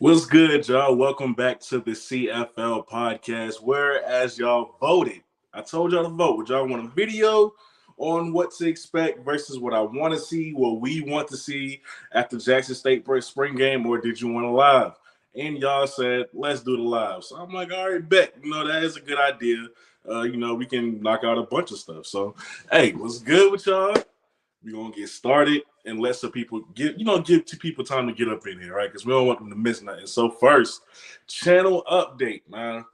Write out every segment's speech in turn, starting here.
What's good, y'all? Welcome back to the CFL podcast. Whereas y'all voted, I told y'all to vote. Would y'all want a video on what to expect versus what I want to see, what we want to see at the Jackson State spring game, or did you want a live? And y'all said, let's do the live. So I'm like, all right, bet. That is a good idea. We can knock out a bunch of stuff. So, hey, what's good with y'all? We're gonna get started and let some people give two people time to get up in here, right? Because we don't want them to miss nothing. So first, channel update, man.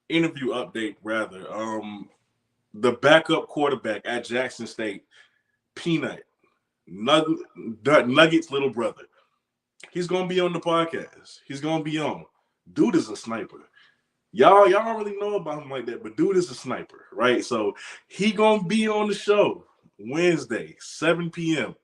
Interview update, rather. The backup quarterback at Jackson State, Peanut, Nuggets' little brother. He's gonna be on the podcast. He's gonna be on. Dude is a sniper. Y'all don't really know about him like that, but dude is a sniper, right? So he gonna be on the show Wednesday, 7 p.m.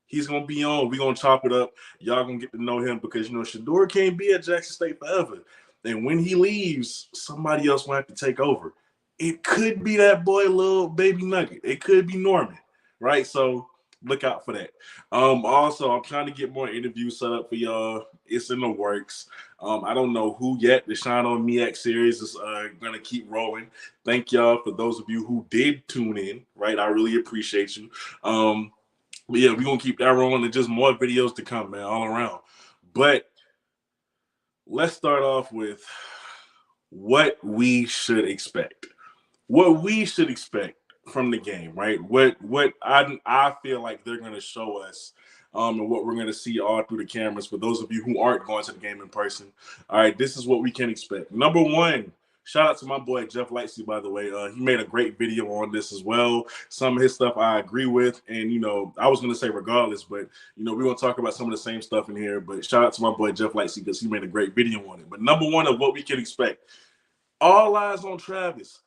He's gonna be on. We're gonna chop it up. Y'all gonna get to know him because Shador can't be at Jackson State forever. And when he leaves, somebody else will have to take over. It could be that boy, little baby Nugget. It could be Norman, right? So look out for that. Also, I'm trying to get more interviews set up for y'all. It's in the works. I don't know who yet. The Shine on Me X series is gonna keep rolling. Thank y'all for those of you who did tune in, right? I really appreciate you. But yeah, we're gonna keep that rolling and just more videos to come, man, all around. But let's start off with what we should expect. What we should expect from the game, right? What I feel like they're gonna show us, and what we're gonna see all through the cameras for those of you who aren't going to the game in person. All right, this is what we can expect. Number one, shout out to my boy Jeff Lightsey, by the way. He made a great video on this as well. Some of his stuff I agree with, and I was gonna say regardless, but we're gonna talk about some of the same stuff in here. But shout out to my boy Jeff Lightsey because he made a great video on it. But number one of what we can expect, all eyes on Travis.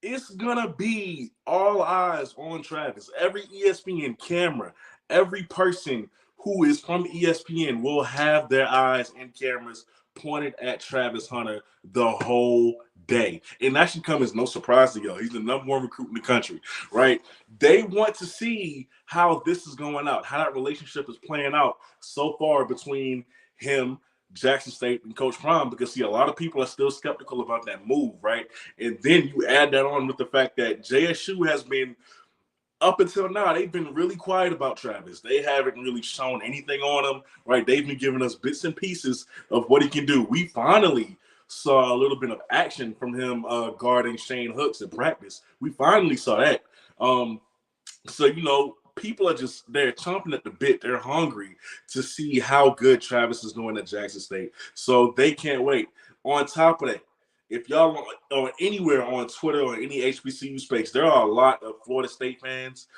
It's gonna be all eyes on Travis. Every ESPN camera, every person who is from ESPN will have their eyes and cameras pointed at Travis Hunter the whole day. And that should come as no surprise to y'all. He's the number one recruit in the country, right? They want to see how this is going out, how that relationship is playing out so far between him, Jackson State, and Coach Prime, because see, a lot of people are still skeptical about that move, right? And then you add that on with the fact that JSU has been, up until now, they've been really quiet about Travis. They haven't really shown anything on him, right? They've been giving us bits and pieces of what he can do. We finally saw a little bit of action from him guarding Shane Hooks in practice. We finally saw that. So people are they're chomping at the bit. They're hungry to see how good Travis is doing at Jackson State. So they can't wait. On top of that, if y'all are anywhere on Twitter or any HBCU space, there are a lot of Florida State fans,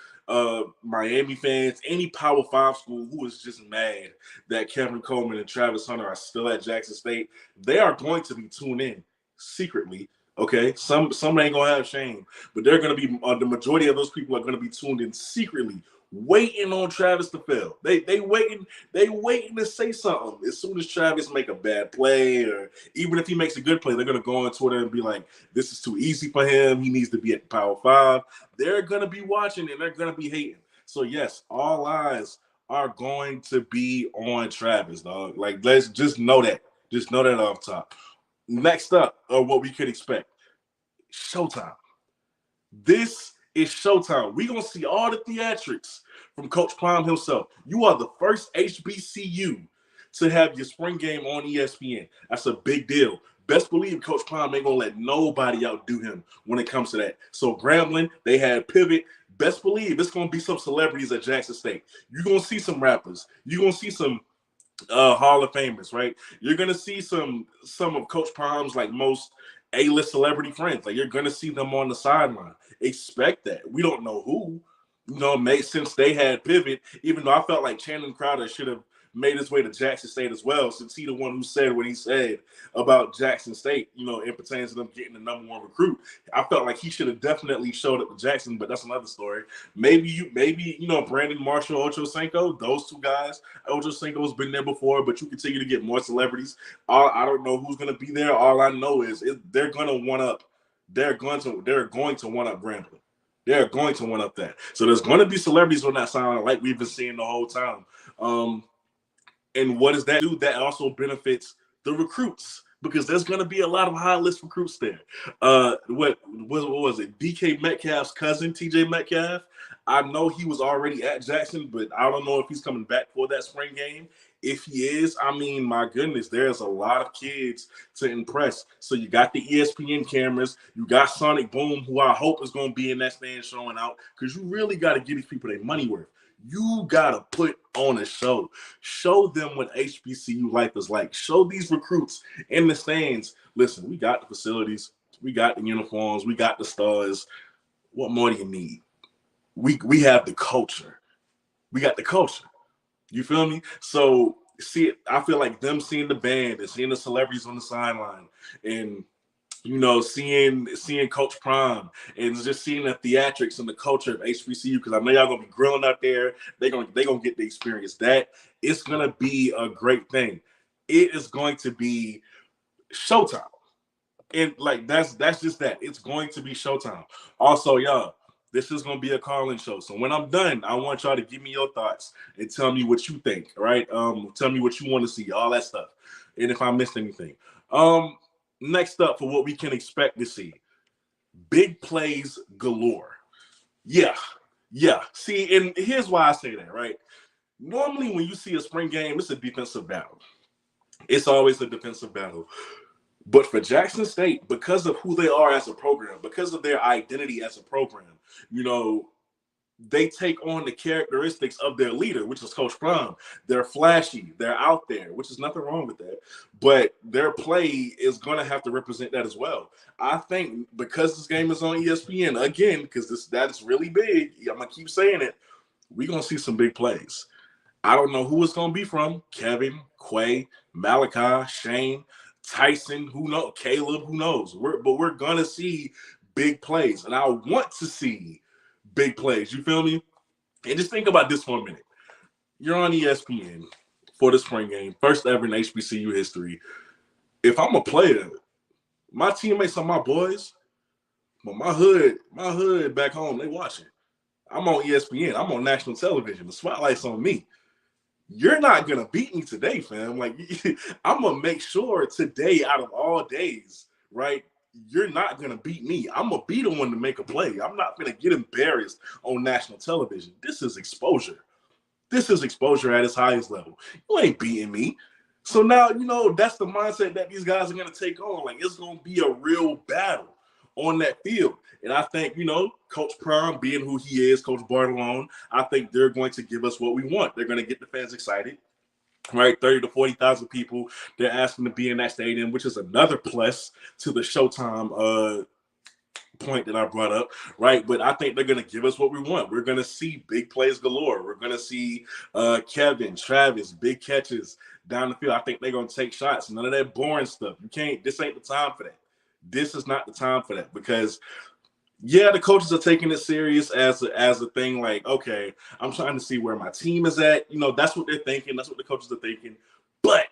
Miami fans, any Power 5 school who is just mad that Kevin Coleman and Travis Hunter are still at Jackson State. They are going to be tuned in secretly. Okay, some ain't gonna have shame, but they're gonna be the majority of those people are gonna be tuned in secretly, waiting on Travis to fail. They waiting to say something. As soon as Travis make a bad play, or even if he makes a good play, they're gonna go on Twitter and be like, "This is too easy for him. He needs to be at the Power 5." They're gonna be watching and they're gonna be hating. So yes, all eyes are going to be on Travis, dog. Like, let's just know that. Just know that off top. Next up, what we could expect. Showtime. This is Showtime. We're going to see all the theatrics from Coach Prime himself. You are the first HBCU to have your spring game on ESPN. That's a big deal. Best believe Coach Prime ain't going to let nobody outdo him when it comes to that. So Grambling, they had Pivot. Best believe it's going to be some celebrities at Jackson State. You're going to see some rappers. You're going to see some Hall of Famers, right? You're gonna see some of Coach Prime's like most A-list celebrity friends. Like, you're gonna see them on the sideline. Expect that. We don't know who. Since they had Pivot, even though I felt like Channing Crowder should have made his way to Jackson State as well, since he the one who said what he said about Jackson State, it pertains to them getting the number one recruit. I felt like he should have definitely showed up to Jackson, but that's another story. Maybe Brandon Marshall, Ocho Cinco, those two guys. Ocho Cinco's been there before, but you continue to get more celebrities. I don't know who's going to be there. All I know is they're going to one up. They're going to one up Grambling. They're going to one up that. So there's going to be celebrities on that side, like we've been seeing the whole time. And what does that do? That also benefits the recruits, because there's going to be a lot of high list recruits there. What was it? DK Metcalf's cousin, TJ Metcalf. I know he was already at Jackson, but I don't know if he's coming back for that spring game. If he is, I mean, my goodness, there's a lot of kids to impress. So you got the ESPN cameras, you got Sonic Boom, who I hope is going to be in that stand showing out, because you really got to give these people their money worth. You got to put on a show. Show them what HBCU life is like. Show these recruits in the stands. Listen, we got the facilities. We got the uniforms. We got the stars. What more do you need? We have the culture. We got the culture. You feel me? So, I feel like them seeing the band and seeing the celebrities on the sideline and, you know, seeing Coach Prime and just seeing the theatrics and the culture of HBCU, because I know y'all gonna be grilling out there. They're gonna get the experience. That it's gonna be a great thing. It is going to be Showtime, and like that's just that. It's going to be Showtime. Also, y'all, this is gonna be a call-in show. So when I'm done, I want y'all to give me your thoughts and tell me what you think. Right? Tell me what you want to see, all that stuff, and if I missed anything. Next up, for what we can expect to see, big plays galore. Yeah. See, and here's why I say that, right? Normally, when you see a spring game, it's a defensive battle. It's always a defensive battle. But for Jackson State, because of who they are as a program, because of their identity as a program, you know, they take on the characteristics of their leader, which is Coach Prime. They're flashy. They're out there, which is nothing wrong with that. But their play is going to have to represent that as well. I think because this game is on ESPN, again, because that's really big, I'm going to keep saying it, we're going to see some big plays. I don't know who it's going to be from. Kevin, Quay, Malachi, Shane, Tyson, who knows? Caleb, who knows? But we're going to see big plays. And I want to see big plays. You feel me? And just think about this for a minute. You're on ESPN for the spring game, first ever in HBCU history. If I'm a player, my teammates are my boys, but my hood back home, they watching. I'm on ESPN. I'm on national television. The spotlight's on me. You're not going to beat me today, fam. Like, I'm going to make sure today, out of all days, right, you're not going to beat me. I'm going to be the one to make a play. I'm not going to get embarrassed on national television. This is exposure. This is exposure at its highest level. You ain't beating me. So now, you know, that's the mindset that these guys are going to take on. Like, it's going to be a real battle on that field. And I think, you know, Coach Prime, being who he is, Coach Bartolone, I think they're going to give us what we want. They're going to get the fans excited, right? 30 to 40,000 people. They're asking to be in that stadium, which is another plus to the Showtime point that I brought up, right? But I think they're going to give us what we want. We're going to see big plays galore. We're going to see Kevin, Travis, big catches down the field. I think they're going to take shots. None of that boring stuff. This ain't the time for that. This is not the time for that, because yeah, the coaches are taking it serious as a thing. Like, okay, I'm trying to see where my team is at. You know, that's what they're thinking. That's what the coaches are thinking. But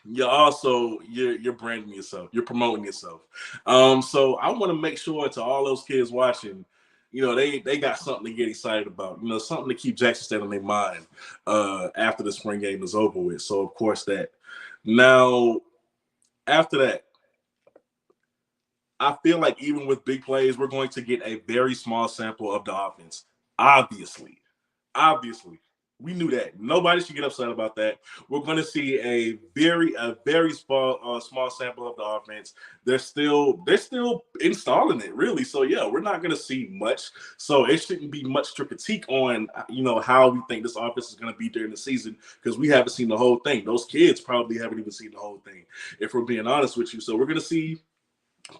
you're branding yourself. You're promoting yourself. So I want to make sure to all those kids watching, you know, they got something to get excited about. You know, something to keep Jackson State on their mind after the spring game is over with. So of course that. Now, after that, I feel like even with big plays, we're going to get a very small sample of the offense. Obviously. We knew that. Nobody should get upset about that. We're going to see a very small sample of the offense. They're still installing it, really. So yeah, we're not going to see much. So it shouldn't be much to critique on, you know, how we think this offense is going to be during the season, because we haven't seen the whole thing. Those kids probably haven't even seen the whole thing, if we're being honest with you. So we're going to see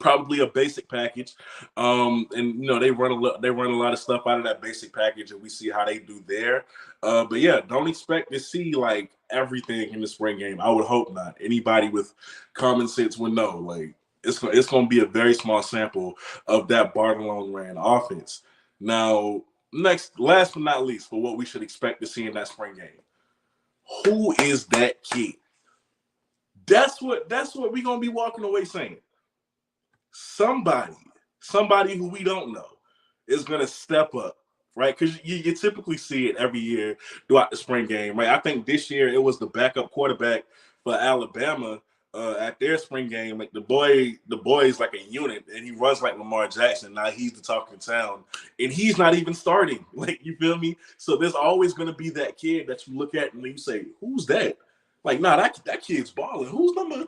probably a basic package, and you know they run a lot of stuff out of that basic package, and we see how they do there. But yeah, don't expect to see like everything in the spring game. I would hope not. Anybody with common sense would know, like it's going to be a very small sample of that Bartolone ran offense. Now, last but not least, for what we should expect to see in that spring game, who is that kid? That's what we're gonna be walking away saying. Somebody who we don't know is going to step up, right? Because you typically see it every year throughout the spring game, right? I think this year it was the backup quarterback for Alabama, at their spring game, like the boy is like a unit, and he runs like Lamar Jackson. Now he's the talk of town, and he's not even starting. Like, you feel me? So there's always going to be that kid that you look at and you say, "Who's that?" Like, nah, that kid's balling. Who's number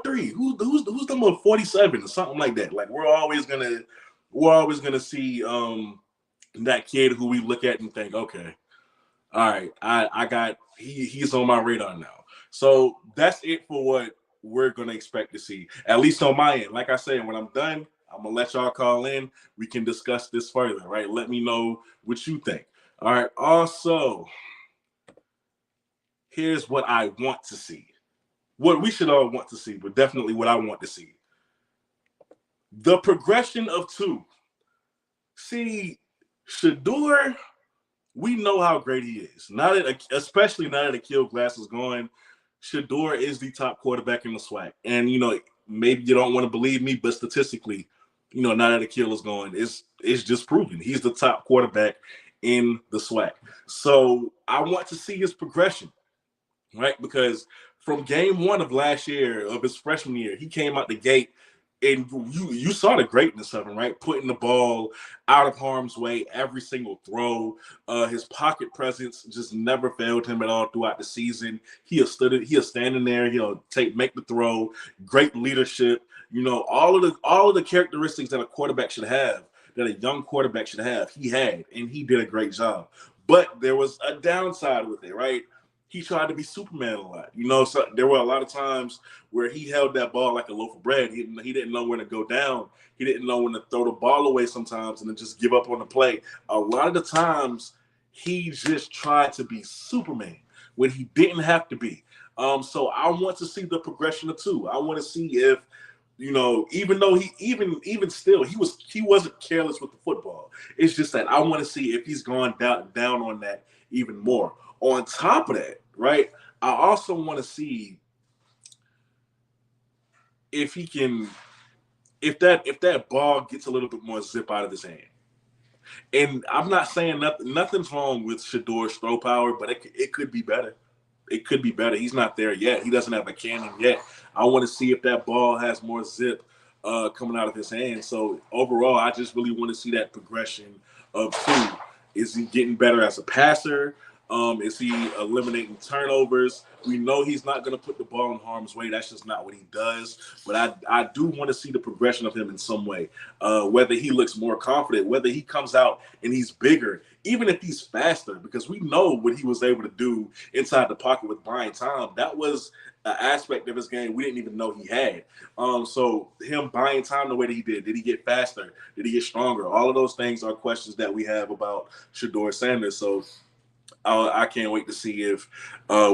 3? Who's number 47 or something like that? Like, we're always gonna see that kid who we look at and think, okay, all right, I got he's on my radar now. So that's it for what we're gonna expect to see, at least on my end. Like I said, when I'm done, I'm gonna let y'all call in. We can discuss this further, right? Let me know what you think. All right. Also, here's what I want to see. What we should all want to see, but definitely what I want to see. The progression of 2. See, Shador, we know how great he is. Especially now that Akil Glass is gone, Shador is the top quarterback in the SWAC. And, maybe you don't want to believe me, but statistically, now that Akil is gone, it's just proven. He's the top quarterback in the SWAC. So I want to see his progression, right? Because from game 1 of last year, of his freshman year, he came out the gate, and you saw the greatness of him, right? Putting the ball out of harm's way every single throw. His pocket presence just never failed him at all throughout the season. He is standing there. He'll make the throw. Great leadership. All of the characteristics that a quarterback should have, that a young quarterback should have, he had, and he did a great job. But there was a downside with it, right? He tried to be Superman a lot. So there were a lot of times where he held that ball like a loaf of bread. He didn't know when to go down. He didn't know when to throw the ball away sometimes and then just give up on the play. A lot of the times, he just tried to be Superman when he didn't have to be. So I want to see the progression of 2. I want to see if, even though even still, he wasn't careless with the football. It's just that I want to see if he's gone down on that even more. On top of that, right, I also want to see if he can, if that ball gets a little bit more zip out of his hand. And I'm not saying nothing's wrong with Shador's throw power, but it could be better. It could be better. He's not there yet. He doesn't have a cannon yet. I want to see if that ball has more zip coming out of his hand. So overall, I just really want to see that progression of 2. Is he getting better as a passer? Is he eliminating turnovers? We know he's not going to put the ball in harm's way. That's just not what he does. But I do want to see the progression of him in some way, whether he looks more confident, whether he comes out and he's bigger, even if he's faster, because we know what he was able to do inside the pocket with buying time. That was an aspect of his game we didn't even know he had. So him buying time the way that he did he get faster? Did he get stronger? All of those things are questions that we have about Shador Sanders. So I can't wait to see if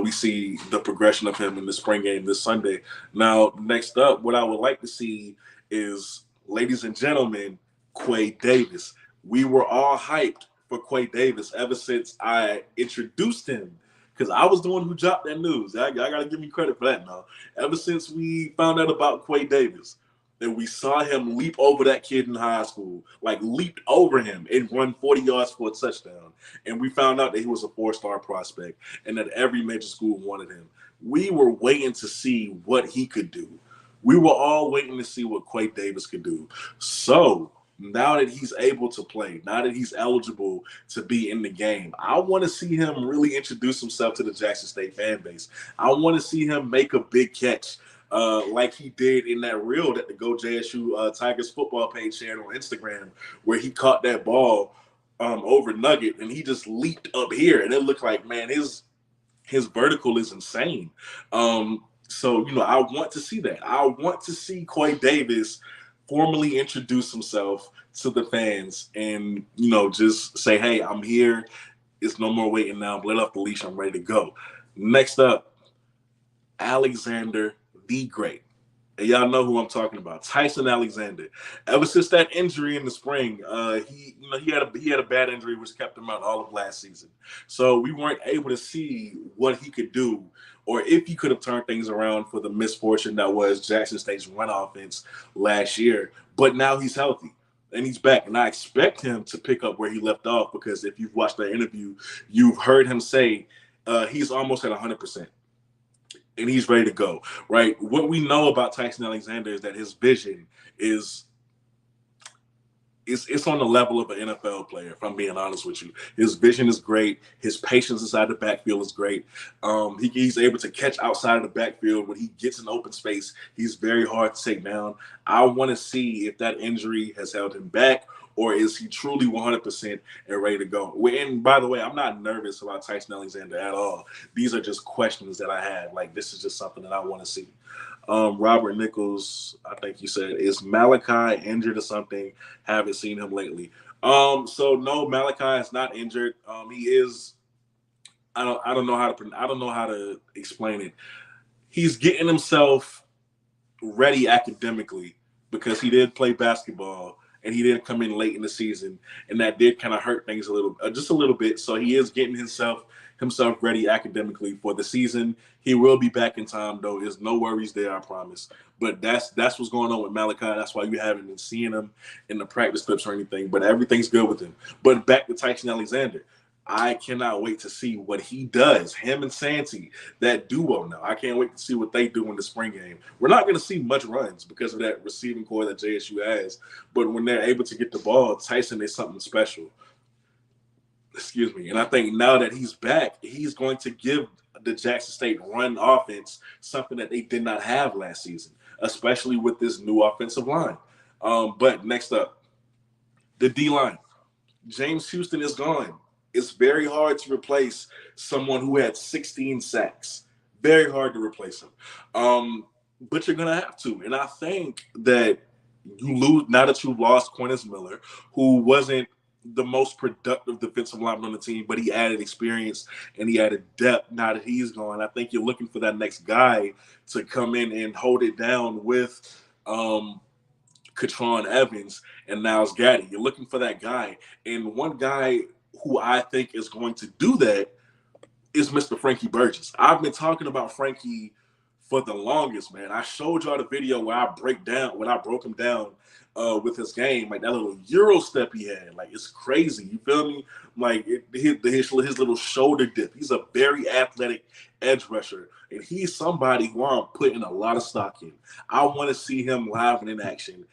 we see the progression of him in the spring game this Sunday. Now, next up, what I would like to see is, ladies and gentlemen, Quay Davis. We were all hyped for Quay Davis ever since I introduced him, because I was the one who dropped that news. I got to give me credit for that now. Ever since we found out about Quay Davis, and we saw him leap over that kid in high school, like leaped over him and run 40 yards for a touchdown. And we found out that he was a 4-star prospect and that every major school wanted him. We were waiting to see what he could do. We were all waiting to see what Quay Davis could do. So now that he's able to play, now that he's eligible to be in the game, I want to see him really introduce himself to the Jackson State fan base. I want to see him make a big catch, like he did in that reel that the Go JSU Tigers football page shared on Instagram, where he caught that ball over Nugget and he just leaped up here, and it looked like, man, his vertical is insane. So I want to see that. I want to see Quay Davis formally introduce himself to the fans and just say, hey, I'm here. It's no more waiting now. Let off the leash. I'm ready to go. Next up, Alexander the Great. And y'all know who I'm talking about, Tyson Alexander. Ever since that injury in the spring, he had a bad injury which kept him out all of last season. So we weren't able to see what he could do, or if he could have turned things around for the misfortune that was Jackson State's run offense last year. But now he's healthy and he's back, and I expect him to pick up where he left off, because if you've watched that interview, you've heard him say he's almost at 100%. and he's ready to go, right? What we know about Tyson Alexander is that his vision is it's on the level of an NFL player, if I'm being honest with you. His vision is great. His patience inside the backfield is great. He's able to catch outside of the backfield. When he gets in open space, he's very hard to take down. I want to see if that injury has held him back, or is he truly 100% and ready to go? And by the way, I'm not nervous about Tyson Alexander at all. These are just questions that I have. Like, this is just something that I want to see. Robert Nichols, I think you said, is Malachi injured or something? Haven't seen him lately. So no, Malachi is not injured. He is. I don't know how to explain it. He's getting himself ready academically because he did play basketball and he did come in late in the season, and that did kind of hurt things just a little bit. So he is getting himself ready academically for the season. He will be back in time, though. There's no worries there, I promise. But that's what's going on with Malachi. That's why you haven't been seeing him in the practice clips or anything. But everything's good with him. But back to Tyson Alexander. I cannot wait to see what he does. Him and Santi, that duo now. I can't wait to see what they do in the spring game. We're not going to see much runs because of that receiving core that JSU has. But when they're able to get the ball, Tyson is something special. Excuse me. And I think now that he's back, he's going to give the Jackson State run offense something that they did not have last season, especially with this new offensive line. But next up, the D-line. James Houston is gone. It's very hard to replace someone who had 16 sacks. Very hard to replace him. But you're going to have to. And I think that you lose, now that you've lost Quintus Miller, who wasn't the most productive defensive lineman on the team, but he added experience and he added depth now that he's gone. I think you're looking for that next guy to come in and hold it down with Katron Evans and Niles Gaddy. You're looking for that guy. And one guy who I think is going to do that is Mr. Frankie Burgess. I've been talking about Frankie for the longest, man. I showed y'all the video where I broke him down with his game, like that little Euro step he had. Like, it's crazy. You feel me? Like his little shoulder dip. He's a very athletic edge rusher, and he's somebody who I'm putting a lot of stock in. I want to see him live and in action.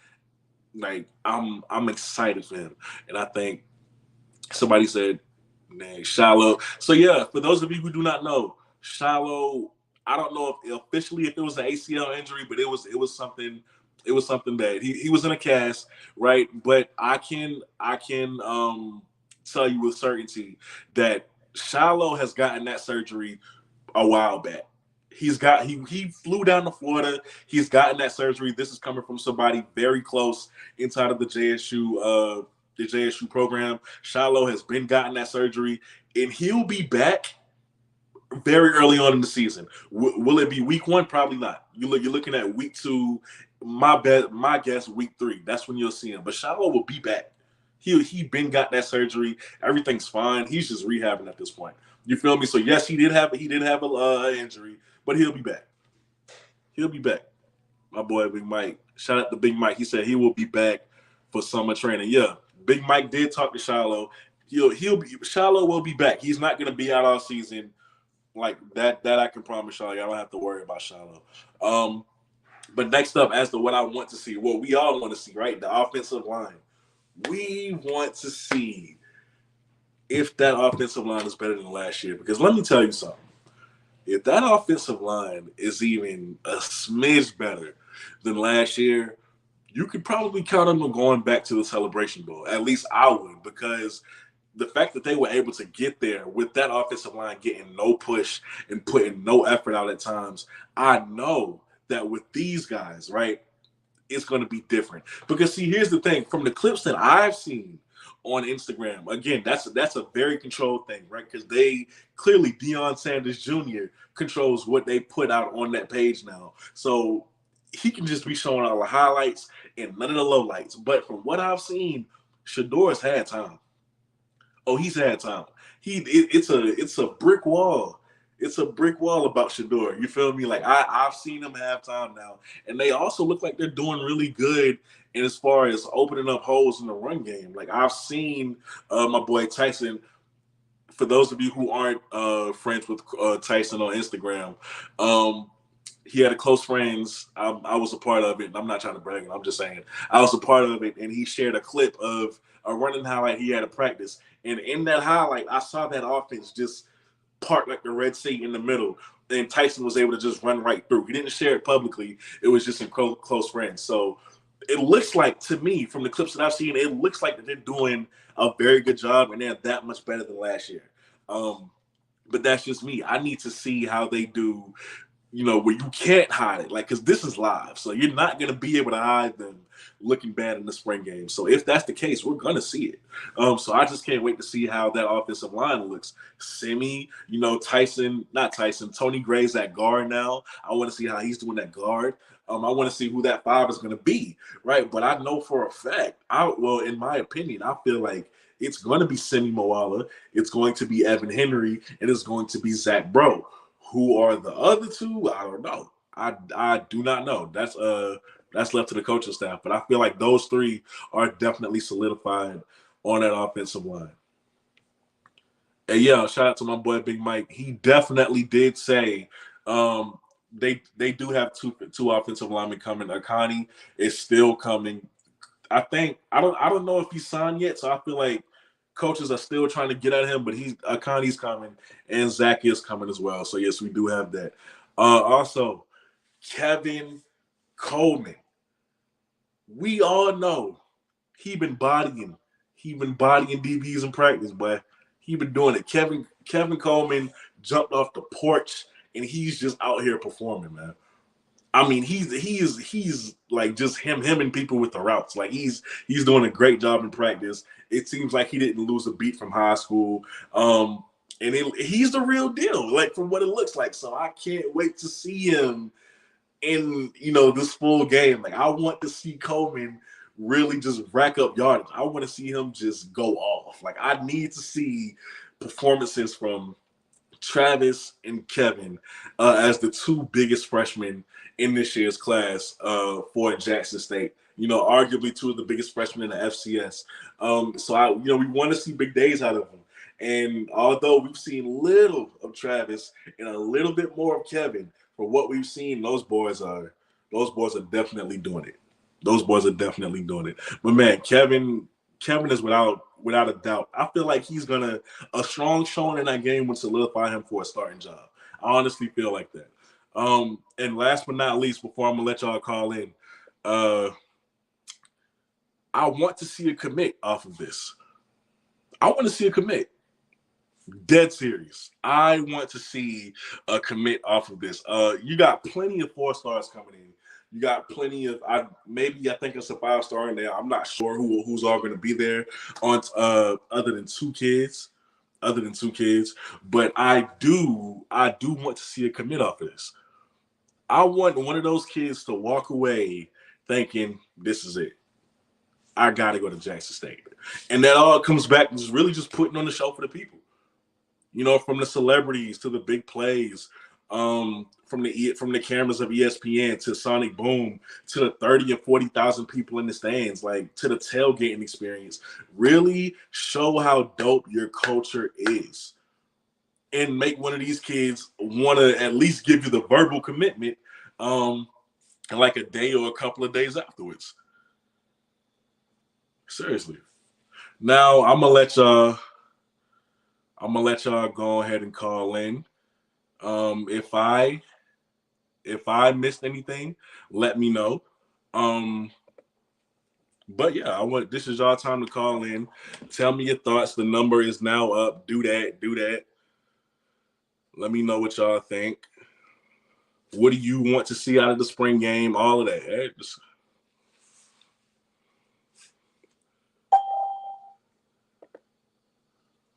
Like, I'm excited for him, and I think somebody said, man, Shiloh. So yeah, for those of you who do not know, Shiloh, I don't know if officially if it was an ACL injury, but it was something that he was in a cast, right? But I can tell you with certainty that Shiloh has gotten that surgery a while back. He flew down to Florida. He's gotten that surgery. This is coming from somebody very close inside of the JSU program. Shiloh has been gotten that surgery, and he'll be back very early on in the season. Will it be week 1? Probably not. You're looking at week 2. My guess, week 3. That's when you'll see him. But Shiloh will be back. He been got that surgery. Everything's fine. He's just rehabbing at this point. You feel me? So yes, he did have a injury, but he'll be back. He'll be back. My boy Big Mike. Shout out to Big Mike. He said he will be back for summer training. Yeah, Big Mike did talk to Shiloh. Shiloh will be back. He's not gonna be out all season. Like that I can promise y'all. Y'all don't have to worry about Shiloh. But next up, as to what I want to see, what we all want to see, right? The offensive line. We want to see if that offensive line is better than last year. Because let me tell you something. If that offensive line is even a smidge better than last year, you could probably count on them going back to the Celebration Bowl. At least I would, because the fact that they were able to get there with that offensive line getting no push and putting no effort out at times, I know that with these guys, right, it's going to be different. Because, see, here's the thing. From the clips that I've seen on Instagram, again, that's a very controlled thing, right? Because they clearly, Deion Sanders Jr. controls what they put out on that page now. So he can just be showing all the highlights and none of the lowlights. But from what I've seen, Shador's had time. Oh, he's had time. It's a brick wall. It's a brick wall about Shador. You feel me? Like I've seen him have time now, and they also look like they're doing really good in as far as opening up holes in the run game. Like I've seen my boy Tyson for those of you who aren't friends with Tyson on Instagram, he had a close friends. I was a part of it. And I'm not trying to brag. I'm just saying I was a part of it. And he shared a clip of a running highlight he had at practice. And in that highlight, I saw that offense just parked like the Red Sea in the middle. And Tyson was able to just run right through. He didn't share it publicly. It was just in close friends. So it looks like, to me, from the clips that I've seen, it looks like that they're doing a very good job and they're that much better than last year. But that's just me. I need to see how they do, where you can't hide it. Like, because this is live. So you're not going to be able to hide them looking bad in the spring game. So if that's the case, we're going to see it. So I just can't wait to see how that offensive line looks. Simi, Tony Gray's at guard now. I want to see how he's doing that guard. I want to see who that 5 is going to be, right? But I know for a fact, in my opinion, I feel like it's going to be Simi Moala, it's going to be Evan Henry, and it's going to be Zach Bro. Who are the other 2? I don't know. I do not know. That's left to the coaching staff. But I feel like those 3 are definitely solidified on that offensive line. And yeah, shout out to my boy Big Mike. He definitely did say they do have two offensive linemen coming. Akani is still coming. I don't know if he's signed yet, so I feel like coaches are still trying to get at him, but Akani's coming and Zach is coming as well. So yes, we do have that. Also, Kevin Coleman. We all know he been bodying DBs in practice, but he been doing it. Kevin Coleman jumped off the porch and he's just out here performing, man. I mean, he's like just him and people with the routes. Like he's doing a great job in practice. It seems like he didn't lose a beat from high school. And he's the real deal, like from what it looks like. So I can't wait to see him in this full game. Like I want to see Coleman really just rack up yardage. I want to see him just go off. Like I need to see performances from Travis and Kevin as the 2 biggest freshmen in this year's class for Jackson State. Arguably 2 of the biggest freshmen in the FCS. So we want to see big days out of them. And although we've seen little of Travis and a little bit more of Kevin, for what we've seen, those boys are definitely doing it. Those boys are definitely doing it. But man, Kevin is without a doubt. I feel like he's a strong showing in that game would solidify him for a starting job. I honestly feel like that. And last but not least, before I'm gonna let y'all call in, I want to see a commit off of this. I want to see a commit. Dead serious. I want to see a commit off of this. You got plenty of 4-stars coming in. You got plenty of I think it's a 5-star in there. I'm not sure who's all going to be there on other than two kids. But I do want to see a commit off of this. I want one of those kids to walk away thinking this is it. I got to go to Jackson State. And that all comes back to really just putting on the show for the people. From the celebrities to the big plays, from the cameras of ESPN to Sonic Boom to the 30 and 40,000 people in the stands, like to the tailgating experience. Really show how dope your culture is. And make one of these kids want to at least give you the verbal commitment like a day or a couple of days afterwards. Seriously. Now I'm gonna let y'all go ahead and call in. If I missed anything, let me know. But yeah, this is y'all time to call in. Tell me your thoughts. The number is now up. Do that. Let me know what y'all think. What do you want to see out of the spring game? All of that. Hey,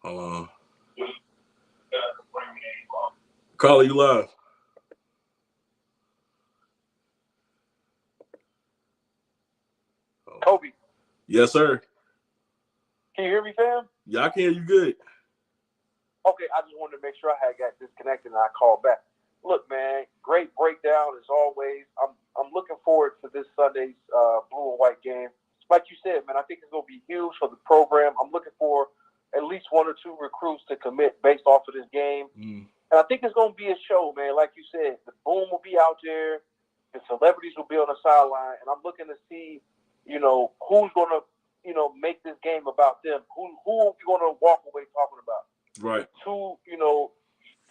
hold on. Carla, you live. Kobe. Yes, sir. Can you hear me, fam? Yeah, I can hear you good. Okay, I just wanted to make sure I had got disconnected and I called back. Look, man, great breakdown as always. I'm looking forward to this Sunday's blue and white game. Like you said, man, I think it's going to be huge for the program. I'm looking for at least 1 or 2 recruits to commit based off of this game. And I think it's going to be a show, man. Like you said, the boom will be out there. The celebrities will be on the sideline. And I'm looking to see, who's going to, make this game about them. Who are we going to walk away talking about? Right. Who,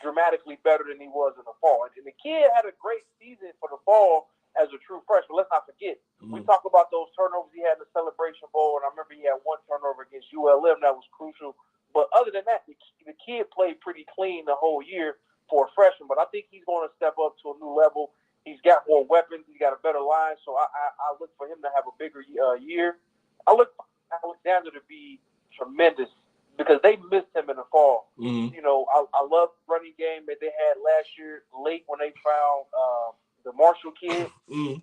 dramatically better than he was in the fall. And the kid had a great season for the fall as a true freshman. Let's not forget. We talk about those turnovers he had in the Celebration Bowl, and I remember he had 1 turnover against ULM that was crucial. But other than that, the kid played pretty clean the whole year for a freshman. But I think he's going to step up to a new level. He's got more weapons. He's got a better line. So I look for him to have a bigger year. I look for Alexander to be tremendous because they missed him in the fall. I love the running game that they had last year late when they found the Marshall kid.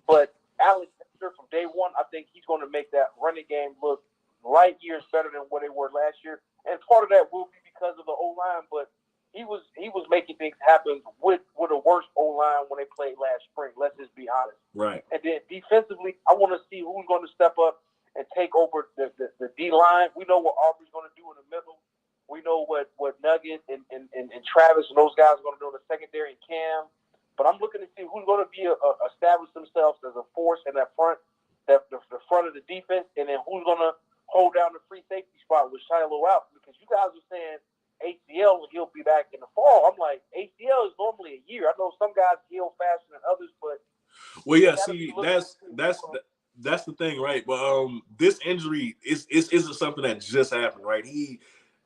But Alexander, from day one, I think he's going to make that running game look light years better than what they were last year. And part of that will be because of the O-line, but he was making things happen with a worse O-line when they played last spring. Let's just be honest. Right. And then defensively, I want to see who's going to step up and take over the D-line. We know what Aubrey's going to do in the middle. We know what Nugget and Travis and those guys are going to do in the secondary and Cam. But I'm looking to see who's going to be establish themselves as a force in that front, the front of the defense, and then who's going to hold down the free safety spot with Shiloh out. Because you guys are saying ACL, he'll be back in the fall. I'm like, ACL is normally a year. I know some guys heal faster than others, but see, that's the thing, right? But this injury isn't something that just happened, right?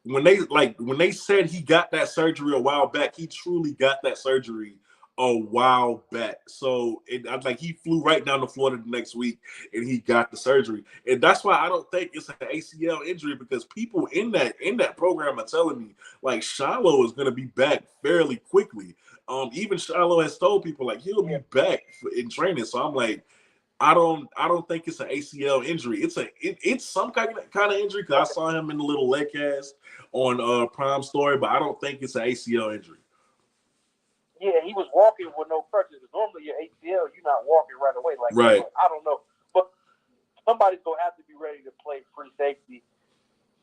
When they said he got that surgery a while back, he truly got that surgery a while back. So he flew right down to Florida the next week and he got the surgery. And that's why I don't think it's an ACL injury, because people in that program are telling me like Shiloh is going to be back fairly quickly. Even Shiloh has told people like he'll be back in training. So I'm like, I don't think it's an ACL injury. It's some kind of injury, because I saw him in the little leg cast on Prime Story, but I don't think it's an ACL injury. Yeah, he was walking with no crutches. Normally, your ACL, you're not walking right away. Right. I don't know. But somebody's going to have to be ready to play free safety.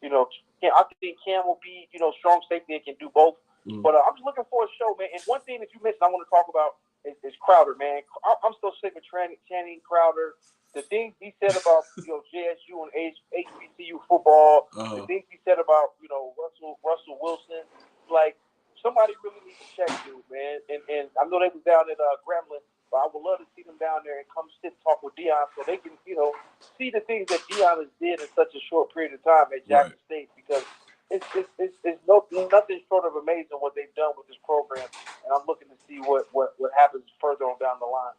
I think Cam will be, strong safety and can do both. But I'm just looking for a show, man. And one thing that you mentioned I want to talk about is Crowder, man. I'm still sick of Channing Crowder. The things he said about, JSU and HBCU football, the things he said about, Russell Wilson, like, somebody really needs to check you, man. And I know they was down at Gremlin, but I would love to see them down there and come sit and talk with Deion so they can, see the things that Deion has did in such a short period of time at Jackson State, because it's nothing short of amazing what they've done with this program. And I'm looking to see what happens further on down the line.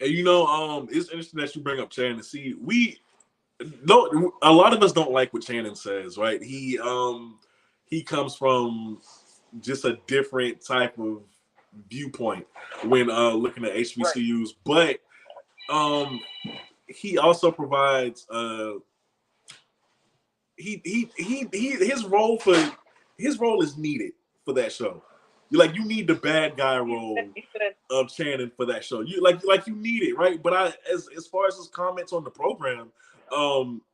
And it's interesting that you bring up Channing. See, a lot of us don't like what Channing says, right? He comes from just a different type of viewpoint when looking at HBCUs, but he also provides his role is needed for that show. You need the bad guy role of Channing for that show. You need it, right? But as far as his comments on the program,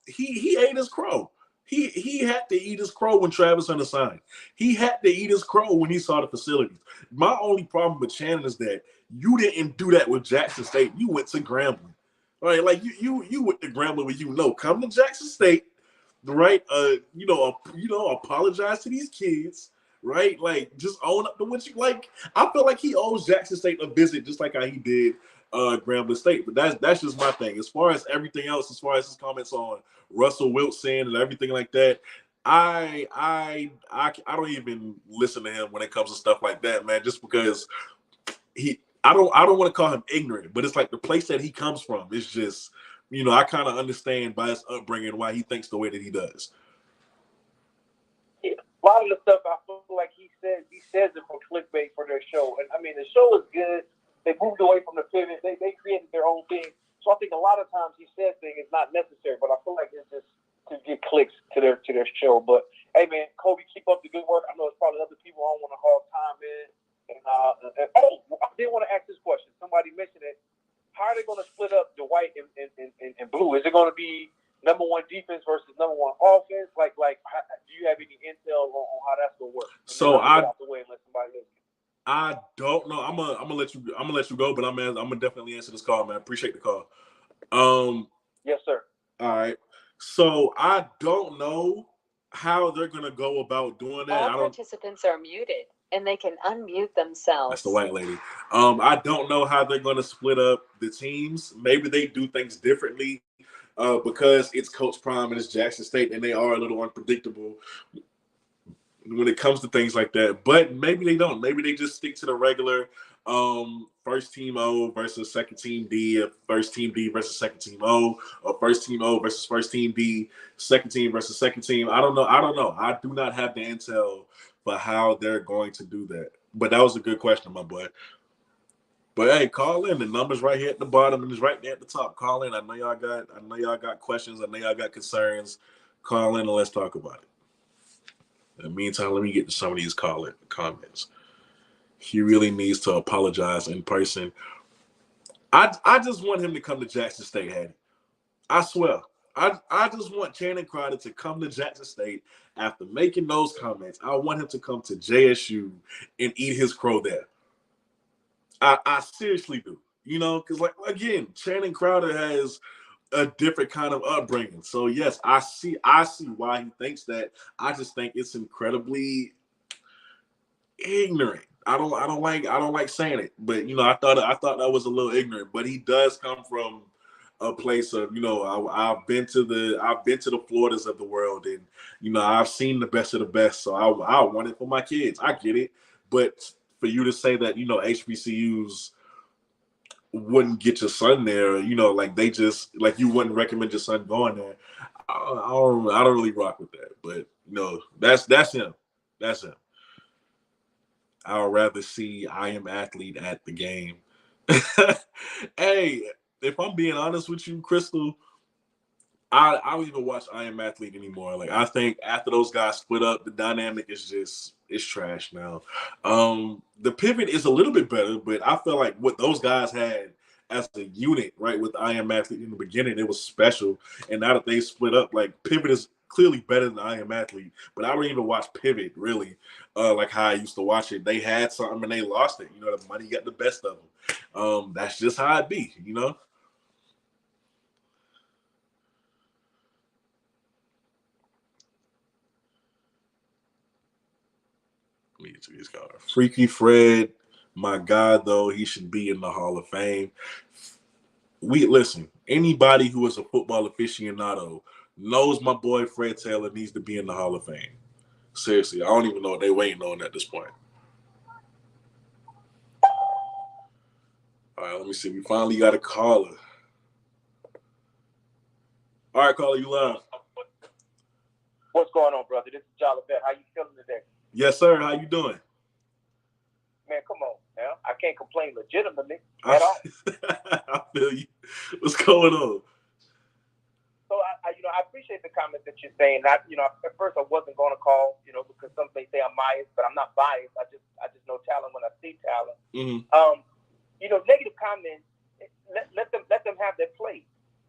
he ate his crow. He had to eat his crow when Travis unassigned. He had to eat his crow when he saw the facilities. My only problem with Channing is that you didn't do that with Jackson State. You went to Grambling, right? Like you went to Grambling where come to Jackson State, right? Apologize to these kids, right? Like just own up to what you like. I feel like he owes Jackson State a visit, just like how he did Grambling State. But that's just my thing. As far as everything else, as far as his comments on Russell Wilson and everything like that, I don't even listen to him when it comes to stuff like that, man. Just because I don't want to call him ignorant, but it's like the place that he comes from. It's just I kind of understand by his upbringing why he thinks the way that he does. Yeah, a lot of the stuff I feel like he says it for clickbait for their show, and I mean the show is good. They moved away from the pivot. They created their own thing. So I think a lot of times he says things is not necessary, but I feel like it's just to get clicks to their show. But hey, man, Kobe, keep up the good work. I know it's probably other people I don't want to hog time in. And I did want to ask this question. Somebody mentioned it. How are they going to split up the white and blue? Is it going to be number one defense versus number one offense? Like, do you have any insight on how that's gonna work. So I get out the way and let somebody else. I don't know. I'm gonna let you go, but I'm gonna definitely answer this call, man. Appreciate the call. Yes, sir. All right. So I don't know how they're gonna go about doing that. All participants are muted and they can unmute themselves. That's the white lady. I don't know how they're gonna split up the teams. Maybe they do things differently because it's Coach Prime and it's Jackson State, and they are a little unpredictable when it comes to things like that. But maybe they don't. Maybe they just stick to the regular first team O versus second team D, or first team D versus second team O, or first team O versus first team D, second team versus second team. I don't know. I do not have the intel for how they're going to do that. But that was a good question, my boy. But hey, call in. The number's right here at the bottom and it's right there at the top. Call in. I know y'all got questions. I know y'all got concerns. Call in and let's talk about it. In the meantime, let me get to some of these comments. He really needs to apologize in person. I just want him to come to Jackson State, Hattie. I swear. I just want Channing Crowder to come to Jackson State after making those comments. I want him to come to JSU and eat his crow there. I seriously do. You know, because like again, Channing Crowder has a different kind of upbringing. So yes, I see why he thinks that. I just think it's incredibly ignorant. I don't like saying it, but you know, I thought that was a little ignorant. But he does come from a place of, you know, I've been to the Floridas of the world, and you know, I've seen the best of the best. So I want it for my kids. I get it, but for you to say that, you know, HBCUs wouldn't get your son there, you know, like they just like you wouldn't recommend your son going there. I don't really rock with that, but you know, that's him. That's him. I would rather see I Am Athlete at the game. Hey, if I'm being honest with you, Crystal, I don't even watch I Am Athlete anymore. Like I think after those guys split up, the dynamic is just it's trash now. The pivot is a little bit better, but I feel like what those guys had as a unit, right, with I Am Athlete in the beginning, it was special. And now that they split up, like pivot is clearly better than I Am Athlete. But I don't even watch pivot really, like how I used to watch it. They had something and they lost it. You know, the money got the best of them. That's just how it be, you know. Freaky Fred, my God, though, he should be in the Hall of Fame. Listen, anybody who is a football aficionado knows my boy Fred Taylor needs to be in the Hall of Fame. Seriously, I don't even know what they're waiting on at this point. All right, let me see. We finally got a caller. All right, caller, you live. What's going on, brother? This is Jonathan. How you feeling today? Yes, sir. How you doing? Man, come on, man. I can't complain legitimately at all. I feel you. What's going on? So I appreciate the comment that you're saying. At first I wasn't going to call, because some may say I'm biased, but I'm not biased. I just know talent when I see talent. Mm-hmm. Negative comments. Let them have their place.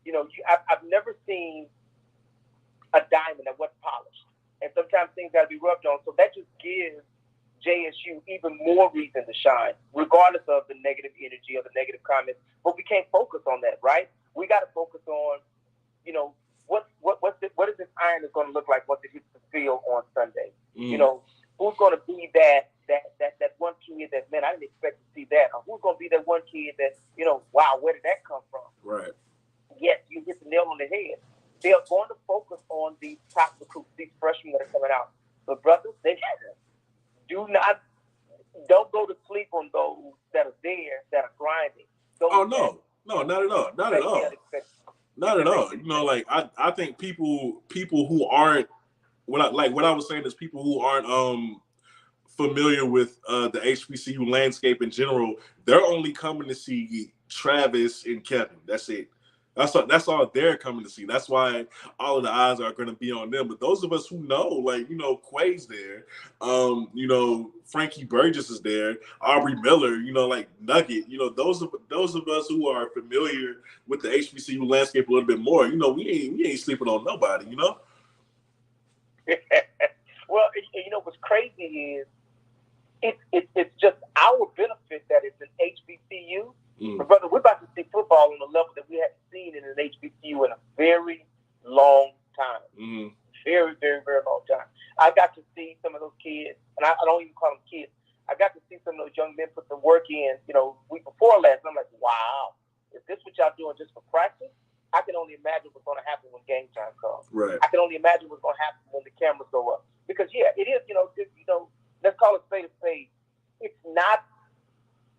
I've never seen a diamond that wasn't polished, and sometimes things got to be rubbed on. So that just gives JSU even more reason to shine, regardless of the negative energy or the negative comments. But we can't focus on that, right? We got to focus on, what is this iron is going to look like once it hits the field on Sunday? Mm. Who's going to be that one kid that, man, I didn't expect to see that? Or who's going to be that one kid that, wow, where did that come from? Right. Yes, you hit the nail on the head. They are going to focus on these top recruits, these freshmen that are coming out. But brothers, don't go to sleep on those that are there, that are grinding. No, not at all. Not at all. Not at all. I think people who aren't what I was saying is people who aren't familiar with the HBCU landscape in general, they're only coming to see Travis and Kevin. That's it. That's all they're coming to see. That's why all of the eyes are going to be on them. But those of us who know, Quay's there, Frankie Burgess is there, Aubrey Miller, Nugget, those of us who are familiar with the HBCU landscape a little bit more, we ain't sleeping on nobody, Well, you know what's crazy is it's just our benefit that it's an HBCU. But brother, we're about to see football on a level that we haven't seen in an HBCU in a very long time. Very, very, very long time. I got to see some of those kids, and I don't even call them kids. I got to see some of those young men put some work in, you know, week before last. And I'm like, wow, is this what y'all doing just for practice? I can only imagine what's going to happen when game time comes. Right. I can only imagine what's going to happen when the cameras go up. Because, yeah, it is, let's call it spade a spade. It's not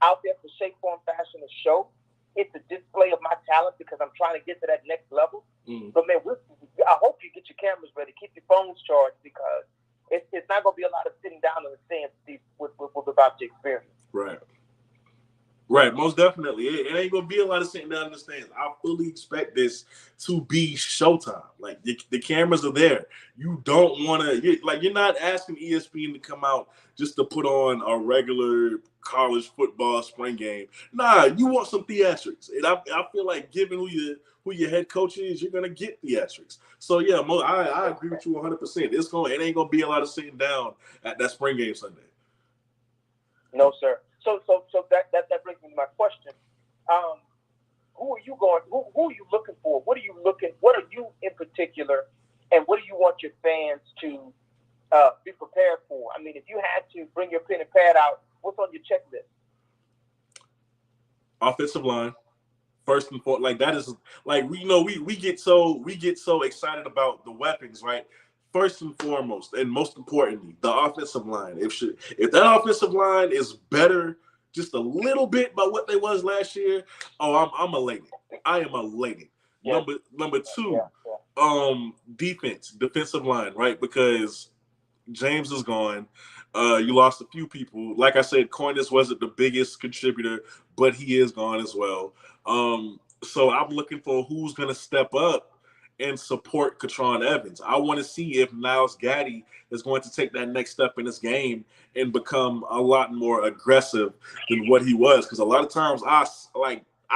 out there for shape, form, fashion, or show. It's a display of my talent because I'm trying to get to that next level. But, man, I hope you get your cameras ready. Keep your phones charged because it's not going to be a lot of sitting down in the stands with about to experience. Right. Right, most definitely. It ain't going to be a lot of sitting down in the stands. I fully expect this to be Showtime. Like, the cameras are there. You don't want to, you're not asking ESPN to come out just to put on a regular college football spring game. Nah, you want some theatrics. And I feel like given who your head coach is, you're going to get theatrics. So, yeah, I agree with you 100%. It ain't going to be a lot of sitting down at that spring game Sunday. No, sir. So that brings me to my question. Who are you looking for? What are you in particular, and what do you want your fans to be prepared for? I mean, if you had to bring your pen and pad out, what's on your checklist? Offensive line, first and foremost. Like that is like we get so excited about the weapons, right? First and foremost, and most importantly, the offensive line. If that offensive line is better just a little bit by what they was last year, I'm elated. I am elated. Yeah. Number two, defensive line, right? Because James is gone. You lost a few people. Like I said, Coinus wasn't the biggest contributor, but he is gone as well. So I'm looking for who's going to step up and support Katron Evans. I want to see if Niles Gaddy is going to take that next step in this game and become a lot more aggressive than what he was. Because a lot of times I